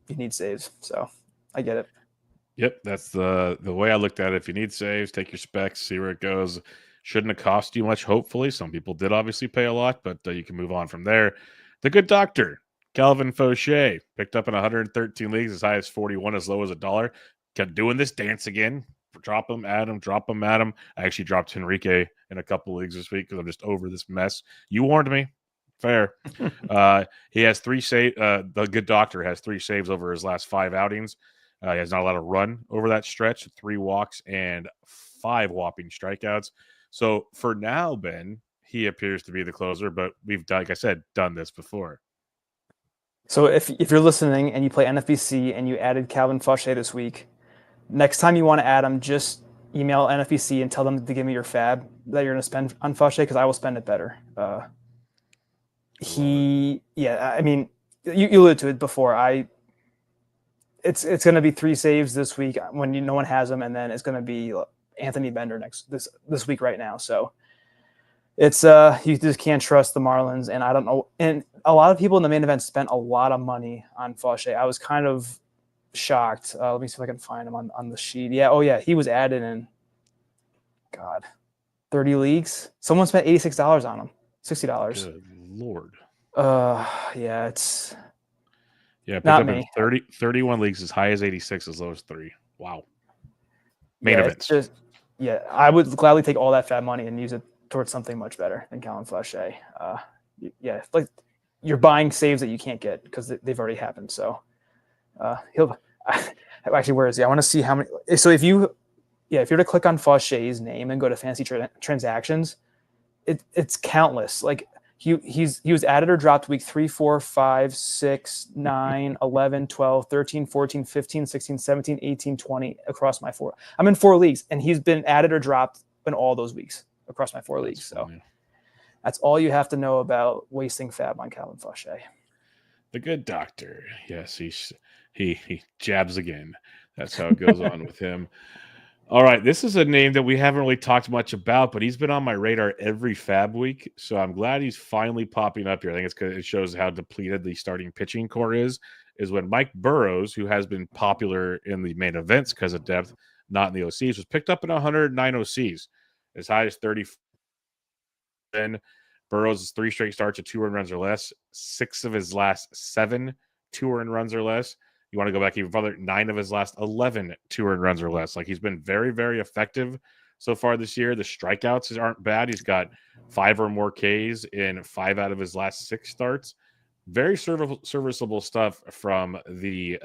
you need saves. So I get it. Yep, that's the way I looked at it. If you need saves, take your specs, see where it goes. Shouldn't have cost you much, hopefully. Some people did obviously pay a lot, but you can move on from there. The good doctor, Kelvin Foch, picked up in 113 leagues, as high as 41, as low as $1. Kept doing this dance again. Drop him, add him, drop him, add him. I actually dropped Henrique in a couple leagues this week because I'm just over this mess. You warned me. Fair. He has 3 saves. The good doctor has 3 saves over his last 5 outings. He has not allowed to run over that stretch, 3 walks and 5 whopping strikeouts. So for now, Ben, he appears to be the closer, but we've, like I said, done this before. So if you're listening and you play NFBC and you added Kelvin Foch this week, next time you want to add him, just email NFBC and tell them to give me your FAAB that you're going to spend on Foch because I will spend it better. I mean, you alluded to it before. It's going to be 3 saves this week when no one has them, and then it's going to be Anthony Bender this week right now. So it's you just can't trust the Marlins, and I don't know. And a lot of people in the main event spent a lot of money on Foch. I was kind of shocked. Let me see if I can find him on the sheet. Yeah, oh yeah, he was added in 30 leagues. Someone spent $86 on him, $60. Good Lord. Yeah, it's picked not up me. In 31 leagues, as high as 86, as low as 3. Wow. Main events. I would gladly take all that FAAB money and use it towards something much better than Collin Foch. Like you're buying saves that you can't get because they've already happened. So actually, where is he? I want to see how many. So if you were to click on Foch's name and go to fantasy transactions, it's countless. Like He was added or dropped week 3, 4, 5, 6, 9, 11, 12, 13, 14, 15, 16, 17, 18, 20 across my 4. I'm in 4 leagues, and he's been added or dropped in all those weeks across my 4 leagues. So that's all you have to know about wasting FAAB on Kelvin Foch. The good doctor. Yes, he jabs again. That's how it goes on with him. All right, this is a name that we haven't really talked much about, but he's been on my radar every FAAB week, so I'm glad he's finally popping up here. I think it's because it shows how depleted the starting pitching core is when Mike Burroughs, who has been popular in the main events because of depth, not in the OCs, was picked up in 109 OCs, as high as 30. Then Burroughs is 3 straight starts at 2 earned runs or less, 6 of his last 7 2 earned runs or less. You want to go back even further, 9 of his last 11 2 earned runs or less. Like, he's been very, very effective so far this year. The strikeouts aren't bad. He's got 5 or more Ks in 5 out of his last 6 starts. Very serviceable stuff from the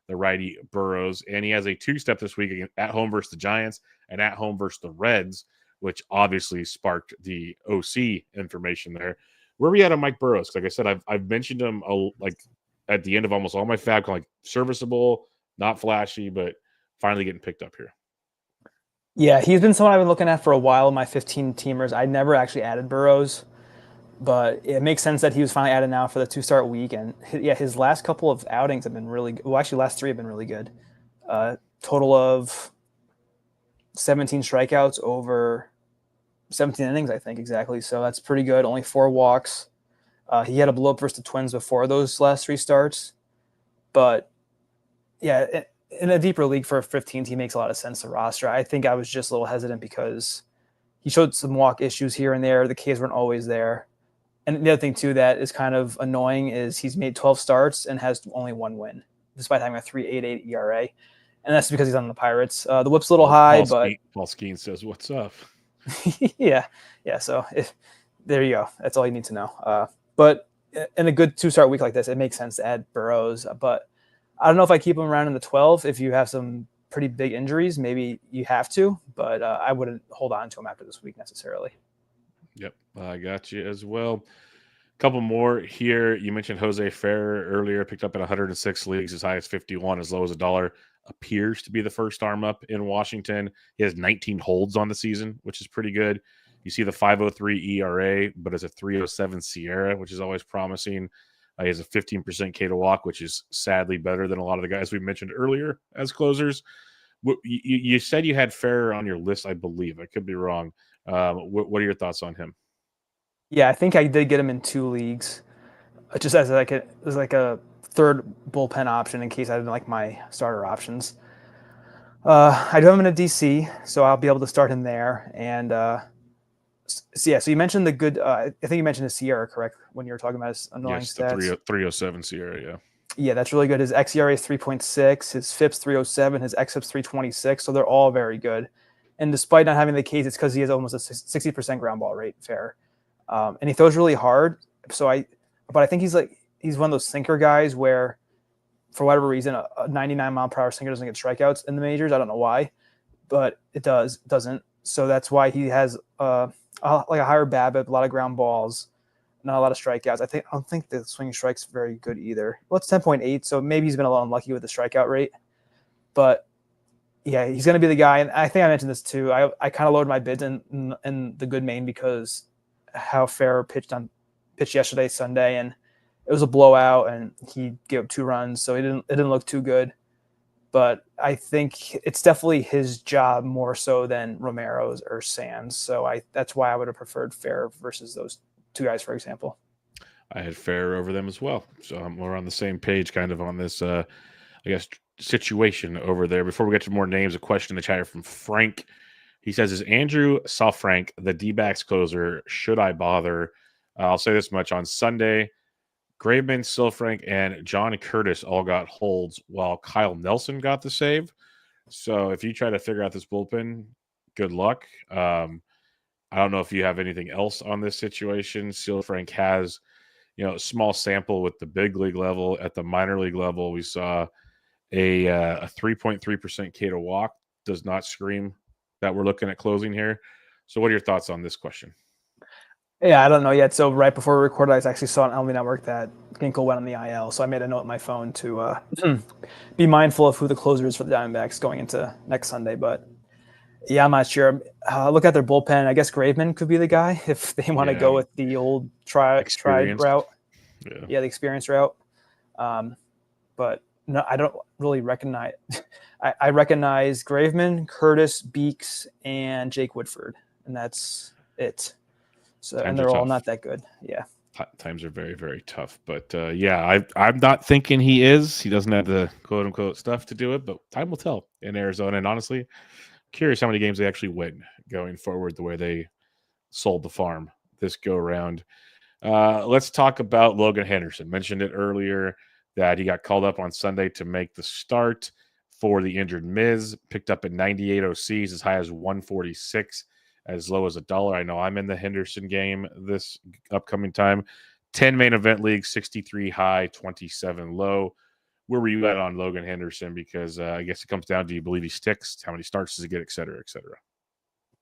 righty Burroughs. And he has a 2-step this week at home versus the Giants and at home versus the Reds, which obviously sparked the OC information there. Where are we at on Mike Burroughs? Like I said, I've mentioned him at the end of almost all my FAAB, like serviceable, not flashy, but finally getting picked up here. Yeah, he's been someone I've been looking at for a while. My 15 teamers, I never actually added Burroughs, but it makes sense that he was finally added now for the 2-start week. And his last couple of outings have been really good. Well, actually, last 3 have been really good. Total of 17 strikeouts over 17 innings, I think, exactly. So that's pretty good. Only 4 walks. He had a blow up versus the Twins before those last 3 starts. But, yeah, in a deeper league for a 15th, he makes a lot of sense to roster. I think I was just a little hesitant because he showed some walk issues here and there. The Ks weren't always there. And the other thing, too, that is kind of annoying is he's made 12 starts and has only 1 win, despite having a 3.88 ERA. And that's because he's on the Pirates. The whip's a little high, but Paul Skeen says, "What's up?" yeah. So there you go. That's all you need to know. But in a good 2-start week like this, it makes sense to add Burroughs. But I don't know if I keep him around in the 12. If you have some pretty big injuries, maybe you have to. But I wouldn't hold on to him after this week necessarily. Yep, I got you as well. Couple more here. You mentioned Jose Farah earlier, picked up in 106 leagues, as high as 51, as low as $1. Appears to be the first arm up in Washington. He has 19 holds on the season, which is pretty good. You see the 5.03 ERA, but it's a 3.07 Sierra, which is always promising. He has a 15% K to walk, which is sadly better than a lot of the guys we mentioned earlier as closers. You said you had Farah on your list, I believe. I could be wrong. What are your thoughts on him? Yeah, I think I did get him in 2 leagues, just as like a third bullpen option in case I didn't like my starter options. I do have him in a DC, so I'll be able to start him there. And so you mentioned the good. I think you mentioned the Sierra, correct, when you were talking about his annoying stats. The 307 Sierra, yeah. Yeah, that's really good. His xERA is 3.6, his FIP's 307, his xFIP's 326, so they're all very good. And despite not having the Ks, it's because he has almost a 60% ground ball rate, fair. And he throws really hard. But I think he's one of those sinker guys where, for whatever reason, a 99 mile per hour sinker doesn't get strikeouts in the majors. I don't know why, but it doesn't. So that's why he has a higher BABIP, a lot of ground balls, not a lot of strikeouts. I don't think the swinging strike's very good either. Well, it's 10.8, so maybe he's been a little unlucky with the strikeout rate. But yeah, he's going to be the guy. And I think I mentioned this too. I kind of lowered my bids in the good main because how Farah pitched yesterday, Sunday, and it was a blowout, and he gave up 2 runs, so it didn't look too good. But I think it's definitely his job more so than Romero's or Sands. So that's why I would have preferred Farah versus those 2 guys, for example. I had Farah over them as well, so we're on the same page, kind of on this, I guess, situation over there. Before we get to more names, a question in the chat from Frank. He says, "Is Andrew Sfrank the D-backs closer? Should I bother?" I'll say this much: on Sunday, Graveman, Sfrank, and John Curtis all got holds, while Kyle Nelson got the save. So if you try to figure out this bullpen, good luck. I don't know if you have anything else on this situation. Sfrank has, a small sample with the big league level. At the minor league level, we saw a 3.3% K to walk. Does not scream that we're looking at closing here. So what are your thoughts on this question? Yeah, I don't know yet. So right before we recorded, I actually saw on MLB Network that Ginkle went on the IL. So I made a note on my phone to be mindful of who the closer is for the Diamondbacks going into next Sunday. But yeah, I'm not sure. Look at their bullpen. I guess Graveman could be the guy if they want to go with the old tried route. Yeah, the experience route. But no, I don't really recognize. I recognize Graveman, Curtis, Beeks, and Jake Woodford, and that's it. So, and they're all not that good. Yeah. Times are very, very tough. But yeah, I'm not thinking he is. He doesn't have the quote unquote stuff to do it, but time will tell in Arizona. And honestly, curious how many games they actually win going forward the way they sold the farm this go around. Let's talk about Logan Henderson. Mentioned it earlier that he got called up on Sunday to make the start for the injured Miz. Picked up at 98 OCs, as high as 146, as low as $1. I know I'm in the Henderson game this upcoming time. 10 main event league, 63 high, 27 low. Where were you at on Logan Henderson? Because I guess it comes down to, do you believe he sticks? How many starts does he get, et cetera, et cetera?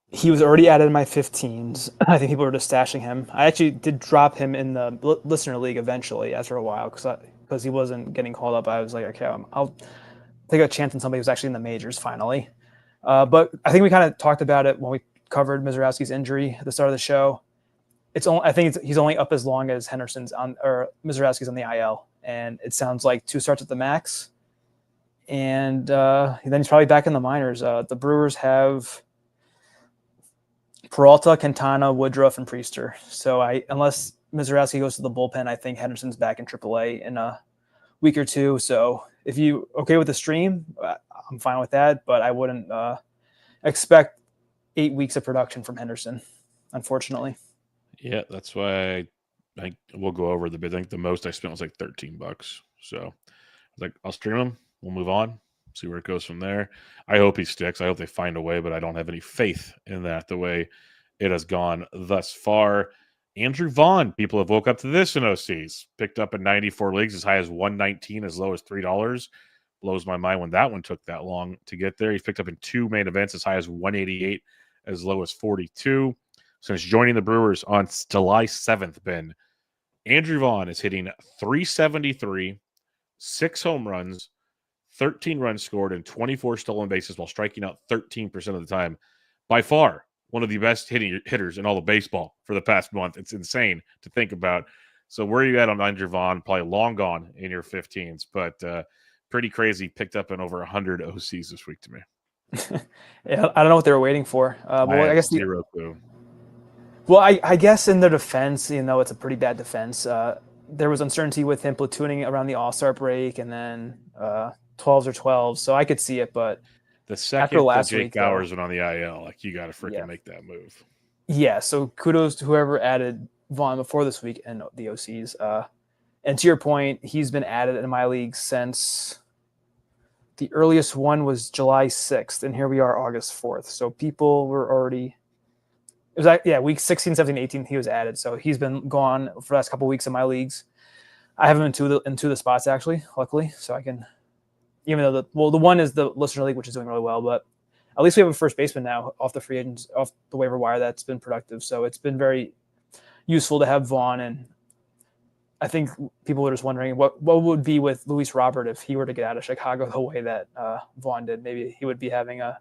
He was already added in my 15s. I think people were just stashing him. I actually did drop him in the listener league eventually after a while because he wasn't getting called up. I was like, okay, I'll take a chance on somebody who's actually in the majors finally. But I think we kind of talked about it when we covered Miserowski's injury at the start of the show. I think he's only up as long as Henderson's on, or Miserowski's on the IL, and it sounds like 2 starts at the max. And then he's probably back in the minors. The Brewers have Peralta, Quintana, Woodruff, and Priester. So unless Miserowski goes to the bullpen, I think Henderson's back in AAA in a week or two. So if you okay with the stream, I'm fine with that. But I wouldn't expect 8 weeks of production from Henderson, unfortunately. Yeah, that's why I we'll go over the bid. I think the most I spent was like $13. So I was like, I'll stream him. We'll move on, see where it goes from there. I hope he sticks. I hope they find a way, but I don't have any faith in that the way it has gone thus far. Andrew Vaughn, people have woke up to this in OCs. Picked up in 94 leagues, as high as 119, as low as $3. Blows my mind when that one took that long to get there. He's picked up in 2 main events, as high as 188, as low as 42. Since joining the Brewers on July 7th, Ben, Andrew Vaughn is hitting 373, 6 home runs, 13 runs scored, and 24 stolen bases while striking out 13% of the time. By far, one of the best hitters in all of baseball for the past month. It's insane to think about. So where are you at on Andrew Vaughn? Probably long gone in your 15s, but pretty crazy. Picked up in over 100 OCs this week to me. Yeah, I don't know what they were waiting for. I guess zero clue. Well, I guess in their defense, it's a pretty bad defense. There was uncertainty with him platooning around the All-Star break, and then 12s or 12s. So I could see it, but the second that Jake Bauers went on the IL, like, you got to freaking make that move. Yeah, so kudos to whoever added Vaughn before this week and the OCs. And to your point, he's been added in my league since the earliest one was July 6th, and here we are August 4th. So people were already – it was like, week 16, 17, 18, he was added. So he's been gone for the last couple of weeks in my leagues. I have him in two the spots, actually, luckily. So I can – even though the one is the listener league, which is doing really well, but at least we have a first baseman now off the free agents, off the waiver wire that's been productive. So it's been very useful to have Vaughn. And I think people were just wondering what would be with Luis Robert if he were to get out of Chicago the way that Vaughn did. Maybe he would be having a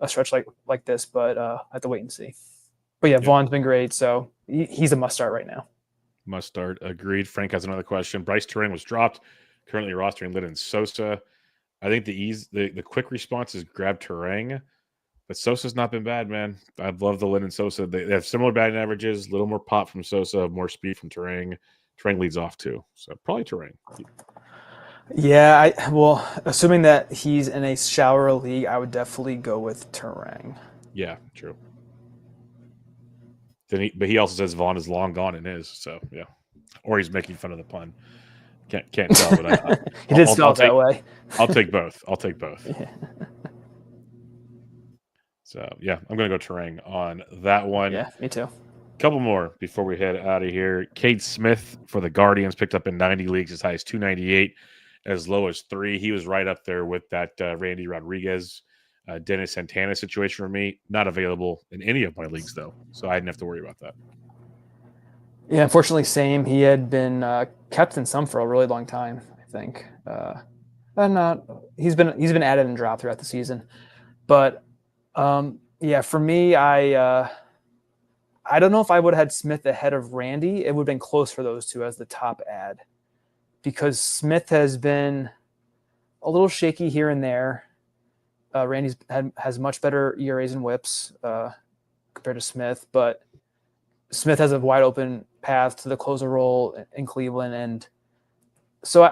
stretch like this, but I have to wait and see. But yeah, Vaughn's been great, so he's a must start right now. Must start, agreed. Frank has another question. Bryce Turang was dropped. Currently rostering Lynden Sosa. I think the quick response is grab Turang, but Sosa's not been bad, man. I love the Lynden Sosa. They have similar batting averages, a little more pop from Sosa, more speed from Turang. Turang leads off too, so probably Turang. Yeah, assuming that he's in a shallower league, I would definitely go with Turang. Yeah, true. But he also says Vaughn is long gone in his, so yeah. Or he's making fun of the pun. Can't tell, but he did spell it that way. I'll take both. Yeah. So yeah, I'm gonna go Turang on that one. Yeah, me too. Couple more before we head out of here. Kade Smith for the Guardians picked up in 90 leagues, as high as 298, as low as 3. He was right up there with that Randy Rodriguez, Dennis Santana situation for me. Not available in any of my leagues though, so I didn't have to worry about that. Yeah, unfortunately, same. He had been kept in some for a really long time, I think. And he's been added and dropped throughout the season. But yeah, for me, I don't know if I would have had Smith ahead of Randy. It would have been close for those two as the top ad, because Smith has been a little shaky here and there. Randy's has much better ERAs and WHIPs compared to Smith, but Smith has a wide open path to the closer role in Cleveland, and so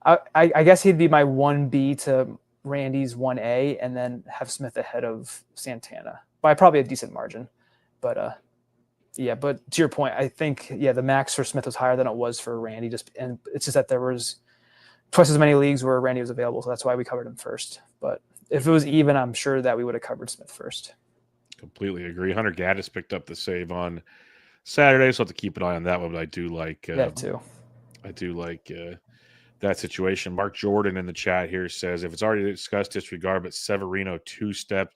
I guess he'd be my 1B to Randy's 1A, and then have Smith ahead of Santana by probably a decent margin. But yeah, but to your point, I think the max for Smith was higher than it was for Randy. And it's just that there was twice as many leagues where Randy was available, so that's why we covered him first. But if it was even, I'm sure that we would have covered Smith first. Completely agree. Hunter Gaddis picked up the save on Saturday, so I have to keep an eye on that one. But I do like that too. I do like that situation. Mark Jordan in the chat here says, if it's already discussed, disregard, but Severino two-step.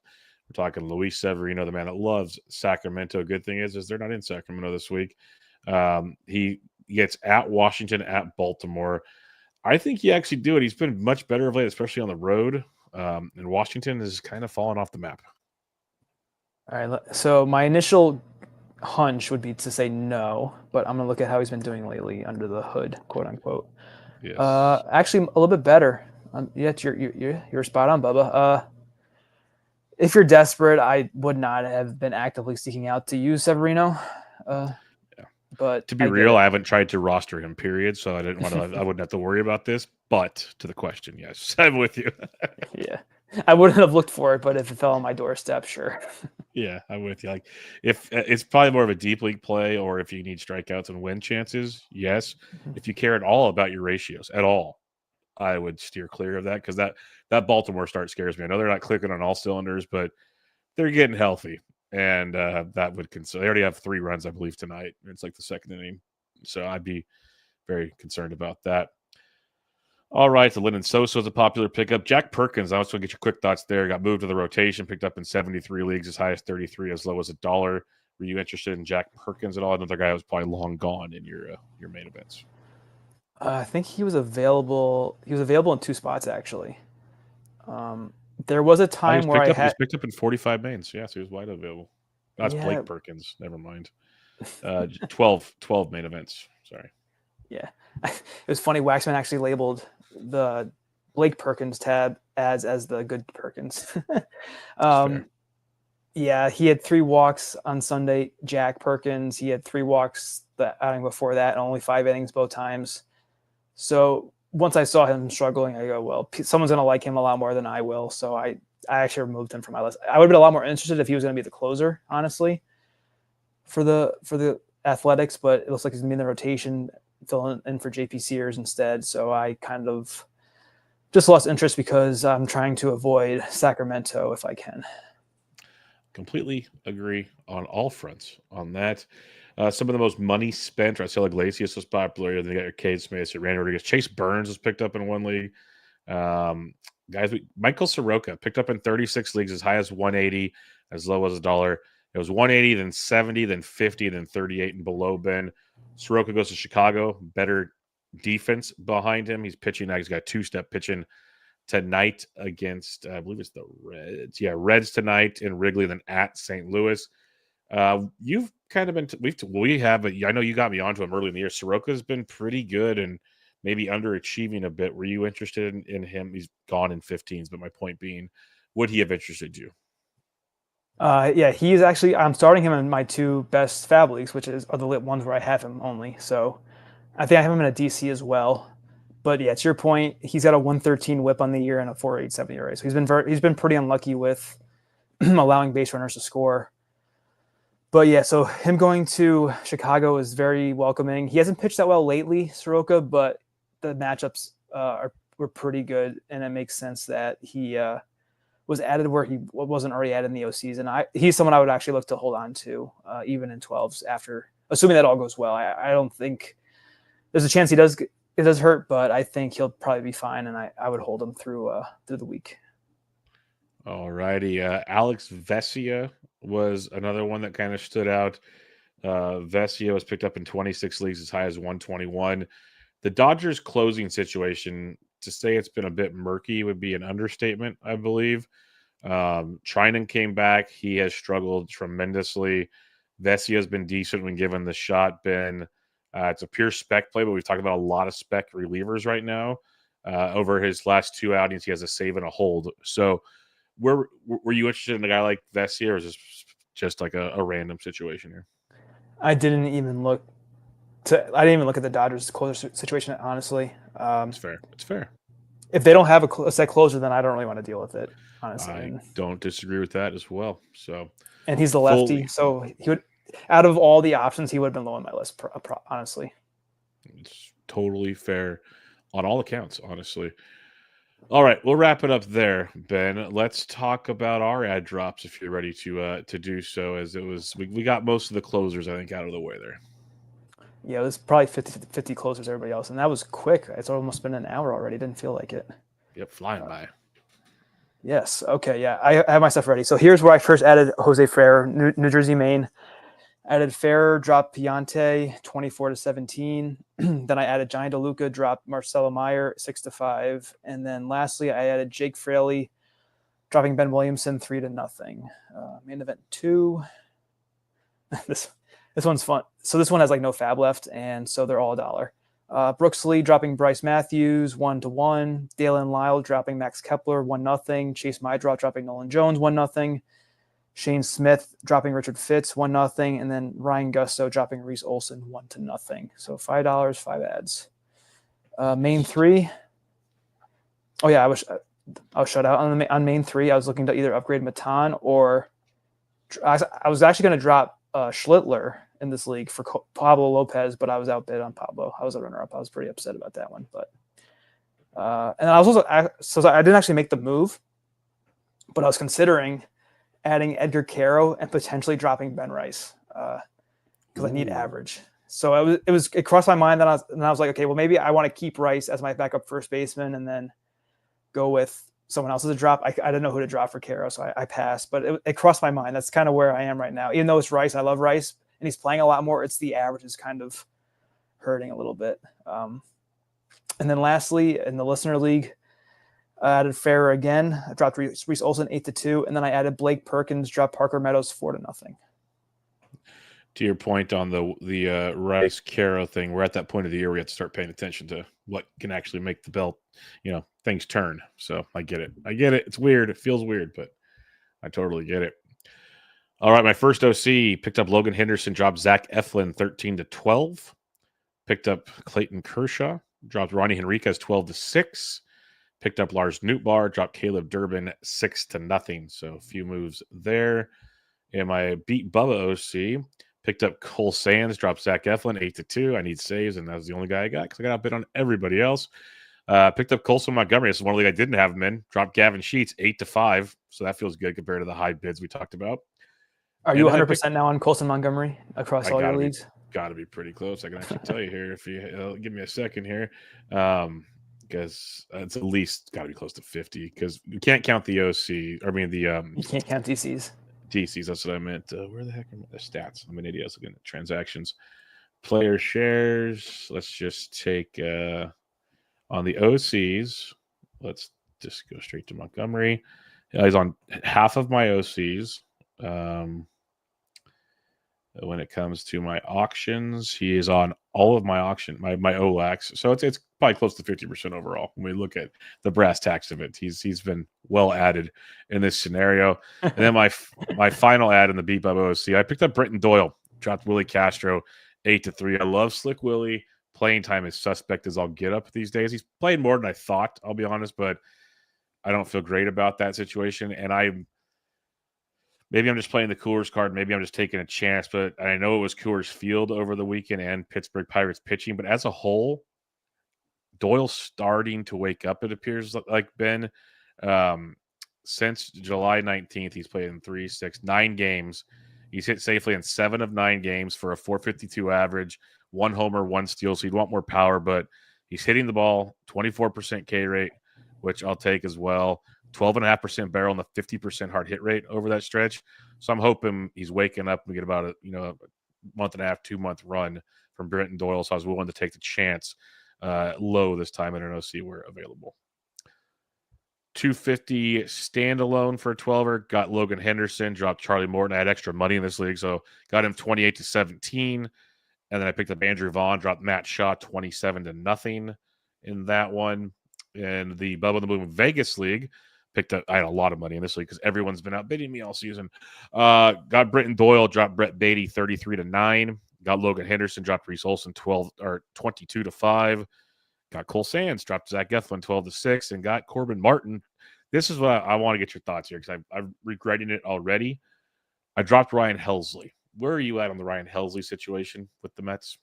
We're talking Luis Severino, the man that loves Sacramento. Good thing is they're not in Sacramento this week. He gets at Washington, at Baltimore. I think he actually do it. He's been much better of late, especially on the road. And Washington is kind of falling off the map. All right. So my initial hunch would be to say no, but I'm going to look at how he's been doing lately under the hood, quote unquote. Yes. Actually, a little bit better. Yeah, you're spot on, Bubba. If you're desperate, I would not have been actively seeking out to use Severino. But to be real, I haven't tried to roster him, period. So I didn't want to. I wouldn't have to worry about this. But to the question, yes, I'm with you. Yeah, I wouldn't have looked for it, but if it fell on my doorstep, sure. Yeah, I'm with you. Like, if it's probably more of a deep league play, or if you need strikeouts and win chances, yes. If you care at all about your ratios at all, I would steer clear of that, because that Baltimore start scares me. I know they're not clicking on all cylinders, but they're getting healthy. And that would concern. They already have 3 runs, I believe, tonight. It's like the second inning. So I'd be very concerned about that. All right, the Lynden Sosa is a popular pickup. Jack Perkins, I was going to get your quick thoughts there. Got moved to the rotation, picked up in 73 leagues, as high as 33, as low as $1. Were you interested in Jack Perkins at all? Another guy who was probably long gone in your main events. I think he was available. He was available in 2 spots, actually. There was a time where he was picked up in 45 mains. Yeah, so he was wide available. That's Blake Perkins. Never mind. 12 main events. Sorry. Yeah. It was funny. Waxman actually labeled the Blake Perkins tab as the good Perkins. Yeah, he had 3 walks on Sunday, Jack Perkins. He had 3 walks the outing before that, and only 5 innings both times. So once I saw him struggling, I go, well, someone's going to like him a lot more than I will. So I actually removed him from my list. I would have been a lot more interested if he was going to be the closer, honestly, for the Athletics, but it looks like he's going to be in the rotation, filling in for JP Sears instead. So I kind of just lost interest because I'm trying to avoid Sacramento if I can. Completely agree on all fronts on that. Some of the most money spent, Raisel Iglesias was popular. Then you got your Kade Smith, your Randy Rodriguez. Chase Burns was picked up in 1 league. Michael Sroka picked up in 36 leagues, as high as 180, as low as $1. It was 180, then 70, then 50, then 38 and below Ben. Sroka goes to Chicago. Better defense behind him. He's pitching now. He's got 2-step pitching tonight against, I believe it's the Reds. Yeah, Reds tonight in Wrigley, then at St. Louis. You've kind of been I know you got me onto him early in the year. Soroka's been pretty good and maybe underachieving a bit. Were you interested in him? He's gone in 15s, but my point being, would he have interested you? Yeah, he's actually, I'm starting him in my 2 best FAAB leagues, which are the lit ones where I have him only. So I think I have him in a DC as well. But yeah, to your point, he's got a 113 whip on the year and a 4.87 ERA. So he's been pretty unlucky with allowing base runners to score. But yeah, so him going to Chicago is very welcoming. He hasn't pitched that well lately, Sroka, but the matchups were pretty good, and it makes sense that he was added where he wasn't already added in the OCs. He's someone I would actually look to hold on to, even in 12s after, assuming that all goes well. I don't think there's a chance it does hurt, but I think he'll probably be fine, and I would hold him through the week. All righty. Alex Vessie was another one that kind of stood out. Vessie was picked up in 26 leagues as high as 121. The Dodgers closing situation, to say it's been a bit murky would be an understatement, I believe. Trinan came back. He has struggled tremendously. Vessie has been decent when given the shot. It's a pure spec play, but we've talked about a lot of spec relievers right now. Over his last 2 outings, he has a save and a hold. So were you interested in a guy like Vessie, or is this just like a random situation here? I didn't even look at the Dodgers closer situation, honestly. It's fair. It's fair. If they don't have a set closer, then I don't really want to deal with it, honestly. I don't disagree with that as well. And he's the lefty, so he would, out of all the options, he would have been low on my list, honestly. It's totally fair on all accounts, honestly. All right, we'll wrap it up there, Ben. Let's talk about our ad drops if you're ready to do so. As it was, we got most of the closers, I think, out of the way there. Yeah, it was probably 50 closers, everybody else, and that was quick. It's almost been an hour already. Didn't feel like it. Yep, flying by. Yes. Okay. Yeah, I have my stuff ready. So here's where I first added Jose Farah, New Jersey, Maine. Added Farah, dropped Piante, 24-17. Then I added Johnny DeLuca, dropped Marcelo Meyer, 6-5. And then lastly, I added Jake Fraley, dropping Ben Williamson, 3-0. Main event 2. This one's fun. So this one has like no fab left, and so they're all $1. Brooks Lee dropping Bryce Matthews, 1-1. Dalen Lyle dropping Max Kepler, 1-0. Chase Mydrop dropping Nolan Jones, 1-0. Shane Smith dropping Richard Fitz, 1-0. And then Ryan Gusto dropping Reese Olson, 1-0. So $5, 5 ads. Main 3. Oh yeah, I was shut out on main 3. I was looking to either upgrade Matan or I was actually going to drop Schlittler in this league for Pablo Lopez, but I was outbid on Pablo. I was a runner-up. I was pretty upset about that one. But and I was also I didn't actually make the move, but I was considering adding Edgar Caro and potentially dropping Ben Rice because I need average. So it crossed my mind that I was like, okay, well maybe I want to keep Rice as my backup first baseman and then go with someone else as a drop. I didn't know who to drop for Caro, so I passed. But it crossed my mind. That's kind of where I am right now. Even though it's Rice, I love Rice, and he's playing a lot more. It's the average is kind of hurting a little bit. And then lastly, in the listener league, I added Farah again. I dropped Reese Olson 8-2, and then I added Blake Perkins, dropped Parker Meadows 4-0. To your point on the Rice Caro thing, we're at that point of the year where we have to start paying attention to what can actually make the belt, things turn. So I get it. It's weird. It feels weird, but I totally get it. All right, my first OC picked up Logan Henderson, dropped Zach Eflin 13-12. Picked up Clayton Kershaw, dropped Ronnie Henriquez 12-6. Picked up Lars Nootbaar, dropped Caleb Durbin 6-0. So a few moves there. And my beat Bubba OC picked up Cole Sands, dropped Zach Eflin 8-2. I need saves, and that was the only guy I got because I got outbid on everybody else. Picked up Colson Montgomery. This is one league I didn't have him in. Dropped Gavin Sheets 8-5. So that feels good compared to the high bids we talked about. Are you 100% now on Colson Montgomery across all your leagues? Got to be pretty close. I can actually tell you here if you give me a second here. Because it's at least got to be close to 50 because you can't count the OC. I mean, you can't count DCs. DCs, that's what I meant. Where the heck are the stats? I'm an idiot. I was looking at transactions. Player shares. Let's just take on the OCs. Let's just go straight to Montgomery. He's on half of my OCs. When it comes to my auctions, he is on all of my my OLAX. So it's probably close to 50% overall. When we look at the brass tacks of it, he's been well added in this scenario. And then my final ad in the Beat Bubba OC, I picked up Britton Doyle, dropped Willie Castro 8-3. I love Slick Willie. Playing time is suspect as I'll get up these days. He's played more than I thought, I'll be honest, but I don't feel great about that situation. And maybe I'm just playing the Coors card. Maybe I'm just taking a chance, but I know it was Coors Field over the weekend and Pittsburgh Pirates pitching. But as a whole, Doyle's starting to wake up, it appears like, Ben. Since July 19th, he's played in 3, 6, 9 games. He's hit safely in 7 of 9 games for a 452 average, 1 homer, 1 steal. So you'd want more power, but he's hitting the ball, 24% K rate, which I'll take as well. 12.5% barrel and the 50% hard hit rate over that stretch. So I'm hoping he's waking up and we get about month and a half, 2-month run from Brenton Doyle, so I was willing to take the chance low this time at an OC were available. 250 standalone for a 12er. Got Logan Henderson, dropped Charlie Morton. I had extra money in this league, so got him 28-17. And then I picked up Andrew Vaughn, dropped Matt Shaw 27-0 in that one. In the Bubba the Boom Vegas League, picked up. I had a lot of money in this league because everyone's been outbidding me all season. Got Brenton Doyle, dropped Brett Beatty 33-9. Got Logan Henderson, dropped Reese Olson 22-5. Got Cole Sands, dropped Zach Eflin 12-6, and got Corbin Martin. This is what I want to get your thoughts here because I'm regretting it already. I dropped Ryan Helsley. Where are you at on the Ryan Helsley situation with the Mets?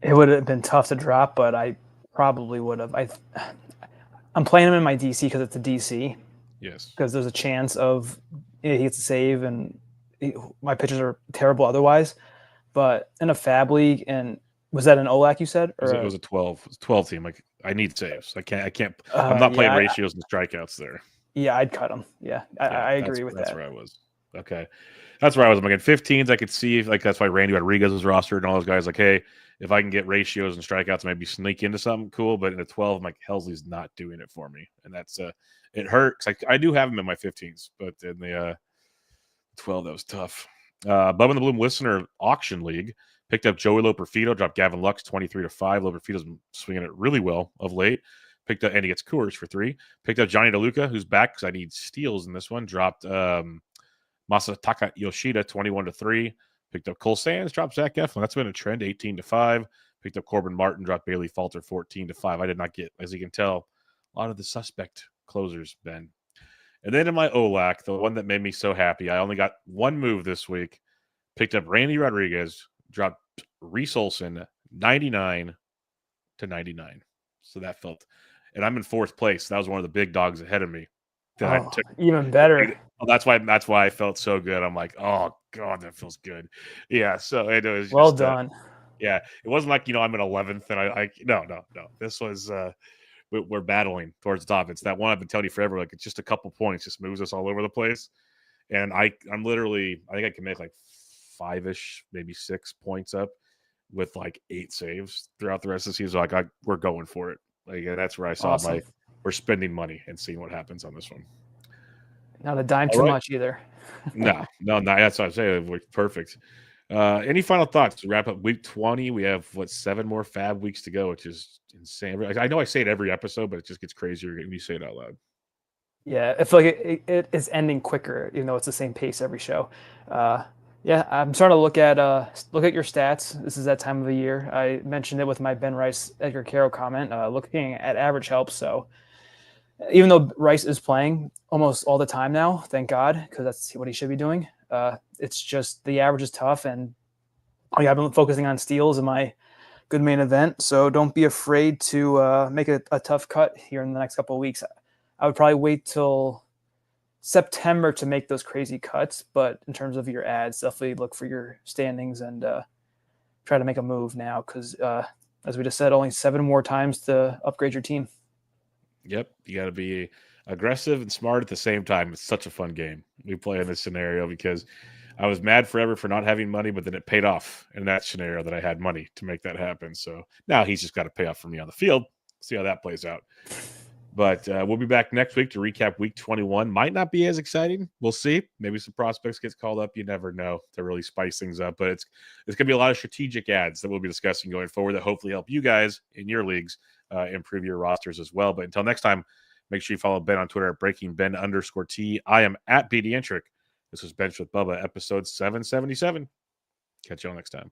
It would have been tough to drop, but I probably would have. I'm playing him in my DC because it's a DC. Yes. Because there's a chance of he gets a save, and my pitchers are terrible otherwise. But in a FAAB league, and was that an OLAC you said? Or it was a 12. It was a 12 team. Like I need saves. I can't. I'm not playing ratios and strikeouts there. Yeah, I'd cut him. Yeah, I agree with that. That's where I was. Okay. That's where I was. I'm like at 15s, I could see like that's why Randy Rodriguez was rostered and all those guys. Like, hey, if I can get ratios and strikeouts, maybe sneak into something cool. But in a 12, I'm like, Helsley's not doing it for me, and that's it hurts. Like I do have him in my 15s, but in the 12, that was tough. Bubba the Bloom Listener Auction League picked up Joey Loperfido, dropped Gavin Lux 23-5. Loperfido's been swinging it really well of late. Picked up, and he gets Coors for 3. Picked up Johnny DeLuca, who's back because I need steals in this one. Dropped Masataka Yoshida 21-3. Picked up Cole Sands, dropped Zach Eflin. That's been a trend, 18-5. Picked up Corbin Martin, dropped Bailey Falter 14-5. I did not get, as you can tell, a lot of the suspect closers, Ben. And then in my OLAC, the one that made me so happy, I only got one move this week. Picked up Randy Rodriguez, dropped Reese Olson 99-99. So that felt, and I'm in 4th place. That was one of the big dogs ahead of me. Even better. That's why I felt so good. I'm like, oh God, that feels good. Yeah. So it was well done. Yeah, it wasn't like I'm in 11th, and no. This was we're battling towards the top. It's that one I've been telling you forever. Like it's just a couple points, just moves us all over the place. And I'm literally, I think I can make like 5-ish, maybe 6 points up with like 8 saves throughout the rest of the season. Like we're going for it. Like that's where I saw we're spending money and seeing what happens on this one. Not a dime too much either. no, that's what I'm saying. We're perfect. Any final thoughts to wrap up week 20? We have 7 more FAAB weeks to go, which is insane. I know I say it every episode, but it just gets crazier when you say it out loud. Yeah, I feel like it is ending quicker, even though it's the same pace every show. Yeah, I'm starting to look at your stats. This is that time of the year. I mentioned it with my Ben Rice, Edgar Caro comment. Looking at average helps. So even though Rice is playing almost all the time now, thank God, because that's what he should be doing. It's just the average is tough, and I've been focusing on steals in my good main event. So don't be afraid to make a tough cut here in the next couple of weeks. I would probably wait till September to make those crazy cuts, but in terms of your ads, definitely look for your standings and try to make a move now because, as we just said, only 7 more times to upgrade your team. Yep, you got to be aggressive and smart at the same time. It's such a fun game we play in this scenario because I was mad forever for not having money, but then it paid off in that scenario that I had money to make that happen. So now he's just got to pay off for me on the field. See how that plays out. But we'll be back next week to recap week 21. Might not be as exciting. We'll see. Maybe some prospects get called up. You never know to really spice things up. But it's going to be a lot of strategic ads that we'll be discussing going forward that hopefully help you guys in your leagues improve your rosters as well. But until next time, make sure you follow Ben on Twitter at BreakingBen_T. I am at BDentric. This was Bench with Bubba, episode 777. Catch you all next time.